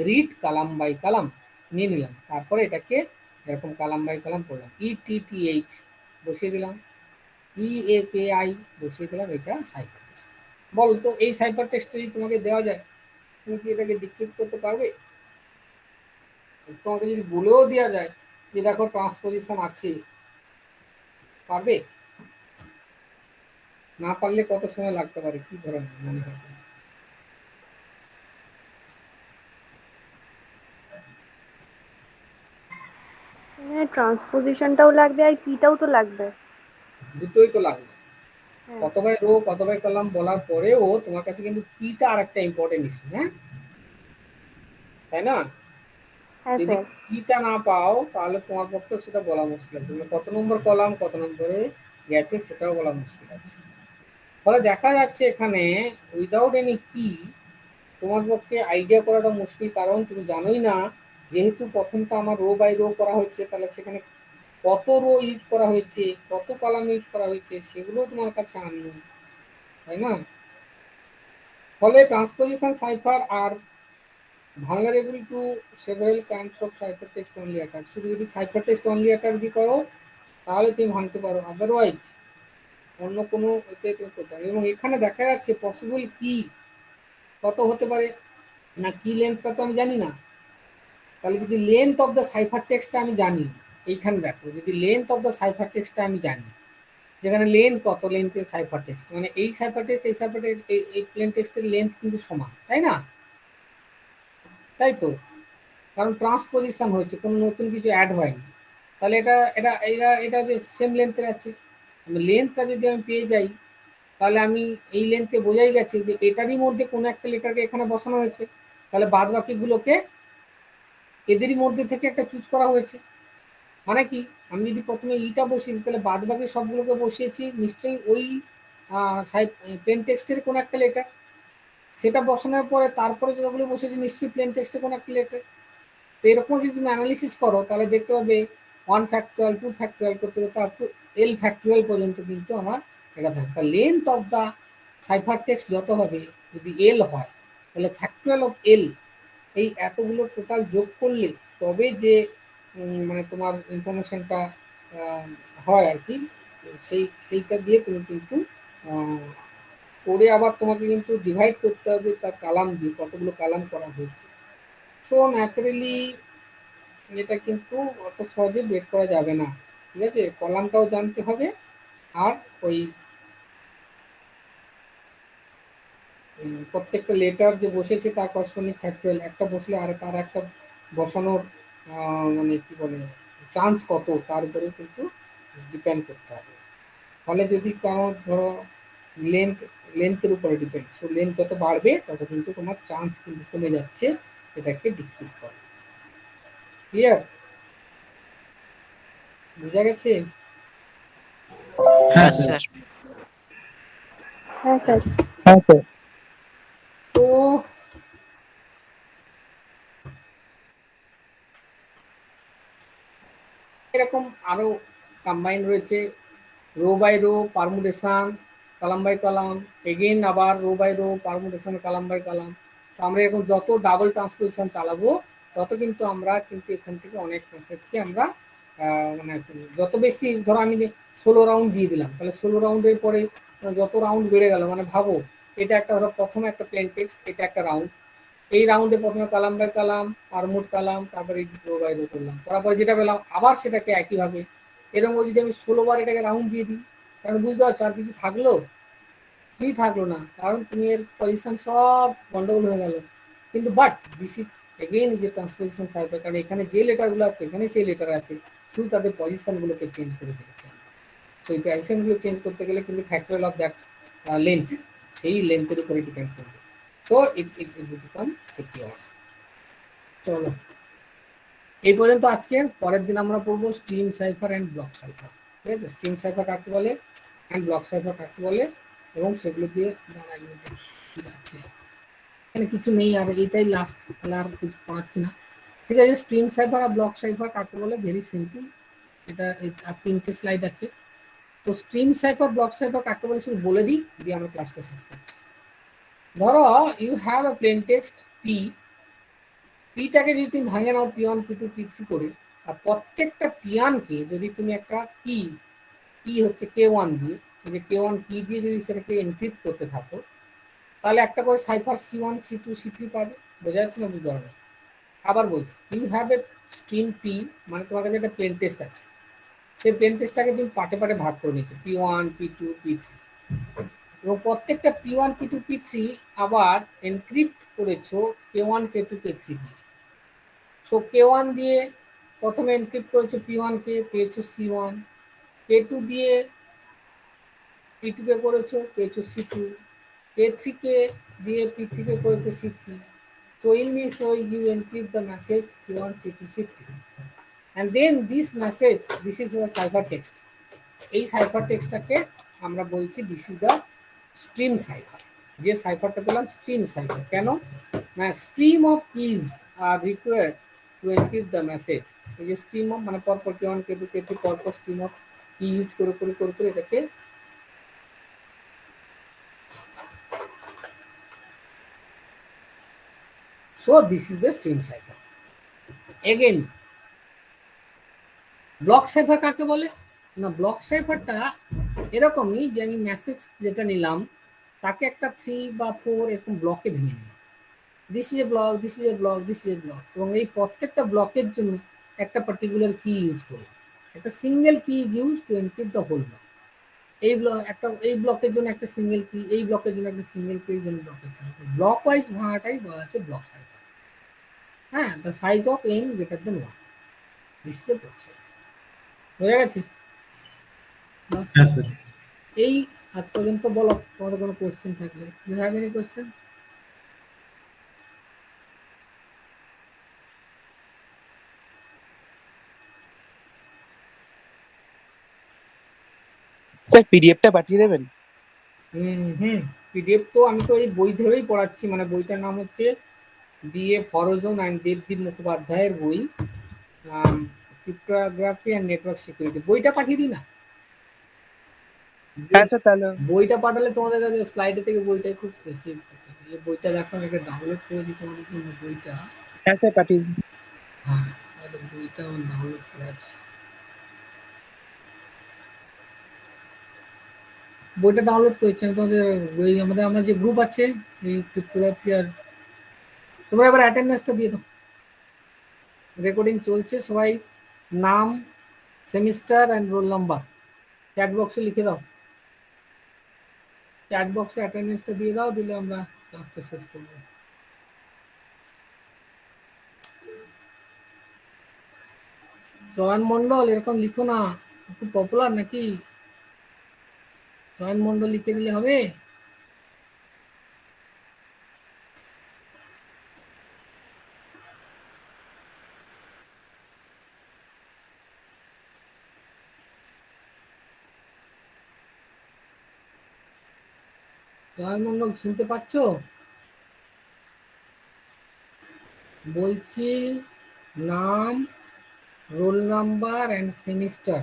রিড কালাম বাই কালাম নিয়ে নিলাম, তারপরে এটাকে এরকম কালাম বাই কালাম করলাম, ETTH বসিয়ে দিলাম, EAKI বসিয়ে দিলাম, এটা সাইফার টেক্সট। বলো তো এই সাইফার টেক্সট যদি তোমাকে দেওয়া যায় তুমি কি এটাকে ডিক্রিপ্ট করতে পারবে? তোমাকে যদি বলেও দেওয়া যায় যে দেখো ট্রান্সপোজিশন আছে, পারবে? না পারলে কত সময় লাগতে পারে, কি ধরনের মনে হয়? ট্রান্সপোজিশনটাও লাগবে আর কিটাও তো লাগবে। দুটোই তো লাগবে। হ্যাঁ কত বাই রো কত বাই কলাম বলার পরেও তোমার কাছে কিন্তু কিটা আর একটা ইম্পর্টেন্ট ইস্যু, হ্যাঁ তাই না? হ্যাঁ যদি স্যার। কিটা না পাও তাহলে তোমার পক্ষে সেটা বলা মুশকিল আছে, মানে কত নম্বর কলাম কত নম্বরে গেছে সেটাও বলা মুশকিল আছে। ফলে দেখা যাচ্ছে এখানে উইদাউট এনি কি তোমার পক্ষে আইডিয়া করাটা মুশকিল, কারণ তুমি জানোই না যেহেতু প্রথমটা আমার রো বাই রো করা হয়েছে, তাহলে সেখানে কত রো ইউজ করা হয়েছে কত কলাম ইউজ করা হয়েছে সেগুলো তোমার কাছে আনলো, তাই না? ফলে ট্রান্সপোজিশন সাইফার আর vulnerable to several kinds of ciphertext only attack। শুধু যদি ciphertext only attack দিয়ে করো তাহলে তুমি ভাঙতে পারো, আদারওয়াইজ অন্য কোনো এতে তুমি করতে পারো। এবং এখানে দেখা যাচ্ছে পসিবল কি কত হতে পারে না, কি লেন্থটা তো আমি জানি না, তাহলে যদি লেন্থ অফ দ্য সাইফার টেক্সটটা আমি জানি, এইখানে দেখো যদি লেন্থ অফ দ্য সাইফার টেক্সটটা আমি জানি, যেখানে লেন্থ কত লেন্থের সাইফার টেক্সট, মানে এই সাইফার টেক্সট এই সাইফার টেক্সট এই প্লেন টেক্সটের লেন্থ কিন্তু সমান, তাই না? তাই তো, কারণ ট্রান্সপোজিশন হয়েছে, কোনো নতুন কিছু অ্যাড হয়নি, তাহলে এটা এটা এটা এটা যে সেম লেন্থের আছে, লেন্থটা যদি আমি পেয়ে যাই তাহলে আমি এই লেন্থে বোঝাই গেছে যে এটারই মধ্যে কোনো একটা লেটারকে এখানে বসানো হয়েছে, তাহলে বাদ বাকিগুলোকে এদেরই মধ্যে থেকে একটা চুজ করা হয়েছে। মানে কি, আমি যদি প্রথমে ইটা বসিয়ে দিই তাহলে বাদ বাকি সবগুলোকে বসিয়েছি নিশ্চয়ই ওই প্লেন টেক্সটের কোনো একটা লেটার, সেটা বসানোর পরে তারপরে যতগুলো বসেছি নিশ্চয়ই প্লেন টেক্সটে কোনো একটা লেটার। তো এরকম যদি তুমি অ্যানালিসিস করো তাহলে দেখতে পাবে 1 ফ্যাক্টরিয়াল 2 ফ্যাক্টরিয়াল করতে করতে আপ টু L ফ্যাক্টরিয়াল পর্যন্ত কিন্তু আমার এটা থাকে। Length of the cipher text যত হবে যদি L হয় তাহলে ফ্যাক্টরিয়াল অফ L এই এতগুলো টোটাল যোগ করলে তবে যে মানে তোমার ইনফরমেশনটা হয় আর কি, সেইটা দিয়ে তুমি কিন্তু করে আবার তোমাকে কিন্তু ডিভাইড করতে হবে তার কালাম দিয়ে কতগুলো কালাম করা হয়েছে। সো ন্যাচারালি এটা কিন্তু অত সহজে বের করা যাবে না, ঠিক আছে? কলামটাও জানতে হবে আর ওই প্রত্যেকটা লেটার যে বসেছে তার করসপন্ডিং ফ্যাক্টরিয়াল একটা বসলে আর তার একটা বসানোর মানে কি বলে চান্স কত তার উপরে কিন্তু ডিপেন্ড করতে হবে। ফলে যদি কারো ধরো লেন্থের উপরে ডিপেন্ড, সো লেন্থ যত বাড়বে তত কিন্তু তোমার চান্স কিন্তু কমে যাচ্ছে এটাকে ডিক্রিপ্ট করা। ক্লিয়ার? বোঝা গেছে? হ্যাঁ Yes, স্যার। sir. হ্যাঁ স্যার। হ্যাঁ স্যার। তো এরকম আরো কম্বাইন রয়েছে, row by row permutation, column by column, again আবার row by row permutation column by column. তো আমরা এখন যত ডাবল ট্রান্সপোজিশন চালাবো তত কিন্তু আমরা কিন্তু এখান থেকে অনেক মেসেজকে আমরা মানে যত বেশি ধরো আমি 16 রাউন্ড দিয়ে দিলাম তাহলে 16 রাউন্ডের পরে যত রাউন্ড বেড়ে গেল, মানে ভাবো এটা একটা ধরো প্রথমে একটা প্লেন টেক্সট, এটা একটা রাউন্ড, এই রাউন্ডে প্রথমে কালাম বাই কালাম পারমুট কালাম তারপরে রো বাই রো করলাম, তারপরে যেটা পেলাম আবার সেটাকে একইভাবে এরকম যদি আমি 16 বার এটাকে রাউন্ড দিয়ে দিই, কারণ বুঝতে পারছো আর কিছু থাকলো? কিছুই থাকলো না, কারণ তুমি এর পজিশন সব গন্ডগোল হয়ে গেল। কিন্তু বাট দিস ইজ এগেইন যে ট্রান্সপোজিশন সাইফার, কারণ এখানে যে লেটারগুলো আছে এখানে সেই লেটার আছে, শুধু তাদের পজিশনগুলোকে চেঞ্জ করে ফেলেছে। সো এই পজিশনগুলো চেঞ্জ করতে গেলে কিন্তু ফ্যাক্টরিয়াল অফ দ্যাট লেন্থ সেই লেন্থের উপরে ডিপেন্ড করবে। So it become secure. চলো এই পর্যন্ত আজকে। পরের দিন আমরা পড়বো stream cipher and block cipher. ঠিক আছে, স্ট্রিম সাইফার কাকে বলে অ্যান্ড ব্লক সাইফার কাকে বলে, এবং সেগুলো দিয়ে দাঁড়াই কি আছে, এখানে কিছু নেই আর এটাই লাস্ট, তাহলে আর কিছু পাচ্ছি না। ঠিক আছে, স্ট্রিম সাইফার আর ব্লক সাইফার কাকে বলে, ভেরি সিম্পল। এটা আর 3টে স্লাইড আছে। তো স্ট্রিম সাইফার ব্লক সাইফার কাকে বলে শুধু বলে দিই, দিয়ে আমরা ক্লাসটা শেষ করছি। ধরো you have a plain text P, পিটাকে যদি তুমি ভাঙে নাও পি1 পি2 পি3 করে, আর প্রত্যেকটা পিয়ানকে যদি তুমি একটা কি কি হচ্ছে কে1 দিয়ে, যে কে1 কি দিয়ে যদি সেটাকে এনক্রিপ্ট করতে থাকো, তাহলে একটা করে সাইফার সি1 সি2 সি3 পাবে। বোঝা যাচ্ছে না? বুঝতে পারবে। আবার বলছি, you have a stream P, মানে তোমার কাছে একটা প্লেন টেক্সট আছে, সেই প্লেন টেক্সটটাকে তুমি পার্টে পার্টে ভাগ করে নিচ্ছ, পি1 পি2 পি3, এবং প্রত্যেকটা পি1 পি2 পি3 আবার এনক্রিপ্ট করেছো কে1 কে2 কে3 দিয়ে। সো কে1 দিয়ে প্রথমে এনক্রিপ্ট করেছো পি1 কে, পেয়েছো সি1, কে2 দিয়ে পি2 কে করেছো, পেয়েছো সি2, কে3 কে দিয়ে পি3 কে করেছো সি3। So in this way you encrypt the message C1, C2, C3, and then this message, this is a ciphertext. এই সাইফারটেক্সটটাকে আমরা বলছি this is the stream cipher. যে সাইফারটা পেলাম স্ট্রিম সাইফার। কেন না, stream of keys R required to encrypt the message. এই যে stream of মানে পরপর কে1 কে2 কে3 পরপর স্ট্রিম অফ কি ইউজ করে করে করে করে এটাকে so this is the stream cipher. Again block cipher কাকে বলে না, ব্লক সাইফারটা এরকমই যে আমি মেসেজ যেটা নিলাম তাকে একটা 3 বা 4 এরকম ব্লকে ভেঙে নিলাম, this is A block, this is A block, this is A block, এবং এই প্রত্যেকটা ব্লকের জন্য একটা পার্টিকুলার কি ইউজ করব, একটা single key is use to encrypt the whole block. এই ব্লক একটা, এই ব্লকের জন্য একটা সিঙ্গেল কি, এই ব্লকের জন্য একটা সিঙ্গেল কি, জন্য ব্লকের সিঙ্গেল ব্লক ওয়াইজ ভাঙাটাই বলা আছে ব্লক সাইফার। হ্যাঁ, the size of n greater than 1, this is A block cipher. হয়ে গেছে? এই আজ পর্যন্ত বলো তোমাদের কোনো কোশ্চেন থাকলে। You have any question? Sir পিডিএফটা পাঠিয়ে দেবেন? হুম, পিডিএফ তো আমি তো এই বই ধরেই পড়াচ্ছি, মানে বইটার নাম হচ্ছে বিএ ফরোজন অ্যান্ড দেবদীপ মুখোপাধ্যায়ের বই, ক্রিপ্টোগ্রাফি অ্যান্ড নেটওয়ার্ক সিকিউরিটি। বইটা পাঠিয়ে দিই না? হ্যাঁ স্যার, তাহলে বইটা পাঠালে তোমাদের কাছে স্লাইডে থেকে বইটাই খুব বেশি। এই বইটা দেখো, আমি একটা ডাউনলোড করে দিই তোমাদের জন্য বইটা। হ্যাঁ স্যার পাঠিয়ে দিন। হ্যাঁ, তাহলে বইটা আমার ডাউনলোড করা আছে। বইটা ডাউনলোড করেছি আমি তোমাদের বই, আমাদের আমার যে গ্রুপ আছে এই ক্রিপ্টোগ্রাফি। আর তোমরা এবার অ্যাটেন্ডেন্সটা দিয়ে দাও, রেকর্ডিং চলছে। সবাই নাম, semester and roll number chat বক্সে লিখে দাও, চ্যাট বক্সে অ্যাটেন্ডেন্সটা দিয়ে দাও, দিলে আমরা ক্লাসটা শেষ করবো। জয়ন মন্ডল এরকম লিখো না, খুব পপুলার নাকি? জয়ন মন্ডল লিখে দিলে হবে? জয়ন মন্ডল শুনতে পাচ্ছ? বলছি নাম, রোল নাম্বার অ্যান্ড সেমিস্টার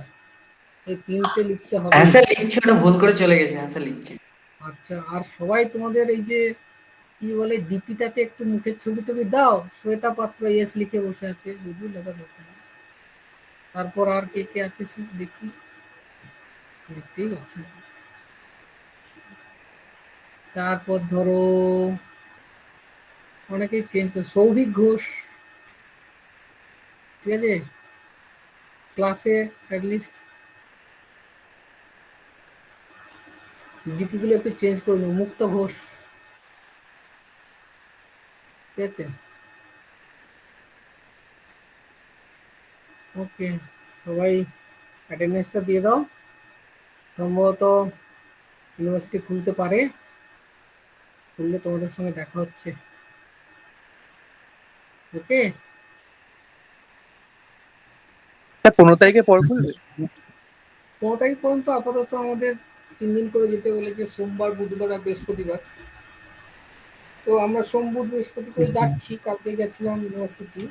এই 3টে লিখতে হবে। হ্যাঁ স্যার লিখছি, ওটা ভুল করে চলে গেছে। হ্যাঁ স্যার লিখছি। আচ্ছা, আর সবাই তোমাদের এই যে কি বলে ডিপিটাতে একটু মুখের ছবি টবি দাও। শ্বেতা পাত্র এস লিখে বসে আছে, যদিও লেখা দরকার নেই। তারপর আর কে কে আছে সে দেখি, দেখতেই পাচ্ছি না। তারপর ধরো অনেকেই চেঞ্জ করে, সৌভিক ঘোষ, ঠিক আছে, ক্লাসে অ্যাটলিস্ট ডিপিগুলো একটু চেঞ্জ করে নেব। মুক্ত ঘোষ, ঠিক আছে, ওকে। সবাই অ্যাটেন্ডেন্সটা দিয়ে দাও। সম্ভবত ইউনিভার্সিটি খুলতে পারে, খুললে তোমাদের সঙ্গে দেখা হচ্ছে। ওকে। স্যার 15 তারিখে পর খুলবে? 15 তারিখ পর্যন্ত আপাতত আমাদের 3 দিন করে যেতে বলেছে, সোমবার, বুধবার আর বৃহস্পতিবার। তো আমরা সোম, বুধ, বৃহস্পতি করে যাচ্ছি। কালকে গেছিলাম ইউনিভার্সিটি।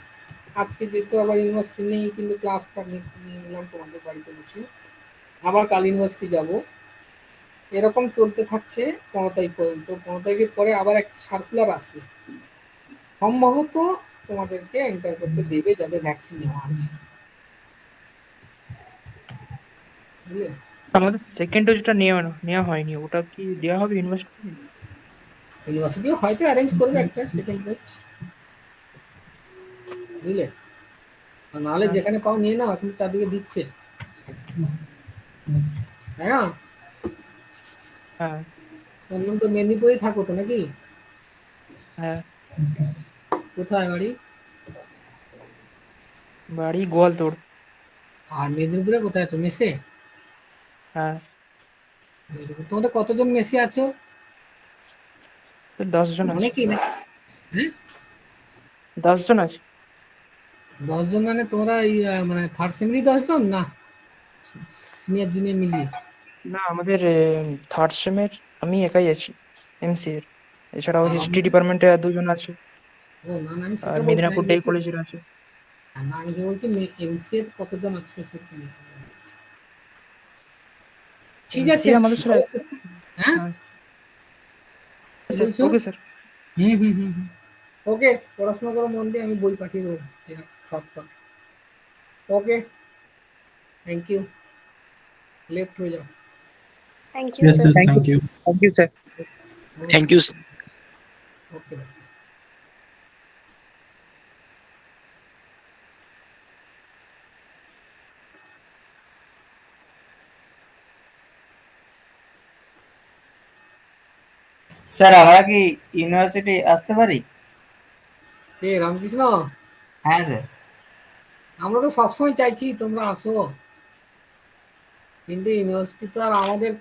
আজকে যেহেতু আবার ইউনিভার্সিটি নেই, কিন্তু ক্লাসটা নিয়ে নিলাম তোমাদের বাড়িতে বসে। আবার কাল ইউনিভার্সিটি যাব। এরকম চলতে থাকছে 15 তারিখ পর্যন্ত। 15 তারিখের পরে আবার একটা সার্কুলার আসবে, সম্ভবত তোমাদেরকে এন্টার করতে দেবে যাদের ভ্যাকসিন নেওয়া আছে, বুঝলে? আমাদের সেকেন্ড ডোজটা নেওয়া হয়নি, ওটা কি দেওয়া হবে ইউনিভার্সিটি? ইউনিভার্সিটিও হয়তো অ্যারেঞ্জ করবে একটা সেকেন্ড ব্যাচ, বুঝলে? আর নাহলে হ্যাঁ যেখানে পাও নিয়ে নাও, এখন তো চারদিকে দিচ্ছে, তাই না? হ্যাঁ অন্য তো মেদিনীপুরেই থাকো তো নাকি? হ্যাঁ, কোথায় বাড়ি? বাড়ি গোয়ালতোড়। আর মেদিনীপুরে কোথায় আছো, মেসে? হ্যাঁ, মেদিনীপুর। তোমাদের কতজন মেসে আছো? তো 10 জন আছে। অনেকেই না? হ্যাঁ, 10 জন আছে। 10 জন মানে তোমরা মানে থার্ড সেমিরই 10 জন, না সিনিয়র জুনিয়র মিলিয়ে? না, আমাদের থার্ড সেমের আমি একাই আছি, এমসি এর। এছাড়াও হিস্ট্রি আমি- ডিপার্টমেন্টে 2 জন আছে, ও না না, আমি আর সেটা বলছি না, মেদিনীপুর আমি ডে বলছি কলেজের আছে। না, আমি যে বলছি এমসিএ কতজন আছো সেটা নিয়ে। ঠিক এমসি আছে। আমাদের স্যার। হ্যাঁ, হ্যাঁ কি স্যার, বলছো? Okay sir. হুম। ওকে, পড়াশোনা করো মন দিয়ে, আমি বই পাঠিয়ে দেবো সবটা। ওকে, থ্যাংক ইউ। লেফট হয়ে যাও। Thank you Yes, sir. sir. Thank you, Thank you. Thank you sir. Thank you sir. Okay. Sir আমরা কি ইউনিভার্সিটি আসতে পারি? কে রামকৃষ্ণ? হ্যাঁ স্যার। আমরা তো সবসময় চাইছি তোমরা আসো, কিন্তু ইউনিভার্সিটি তো আর আমাদের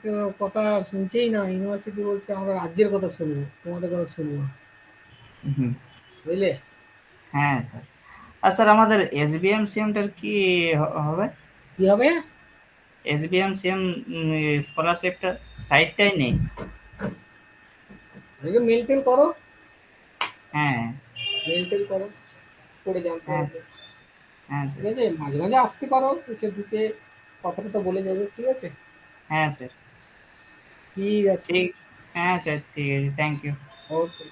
কথা শুনছেই না। ইউনিভার্সিটি বলছে আমরা রাজ্যের কথা শুনবো, তোমাদের কথা শুনবো না, হুম, বুঝলে? হ্যাঁ স্যার। আর স্যার আমাদের এসবিএম সিএমটার কি হবে? কি হবে? এসবিএম সিএম স্কলারশিপটা সাইটটাই নেই। মেল টেল করো, হ্যাঁ মেল টেল করো, করে জানতে হ্যাঁ পারবে। হ্যাঁ ঠিক স্যার। আছে, মাঝে মাঝে আসতে পারো, এসে ঢুকে কথাটা তো বলে যাবে, ঠিক আছে? হ্যাঁ স্যার। ঠিক আছে। ঠিক। হ্যাঁ স্যার, ঠিক আছে, থ্যাংক ইউ। ওকে।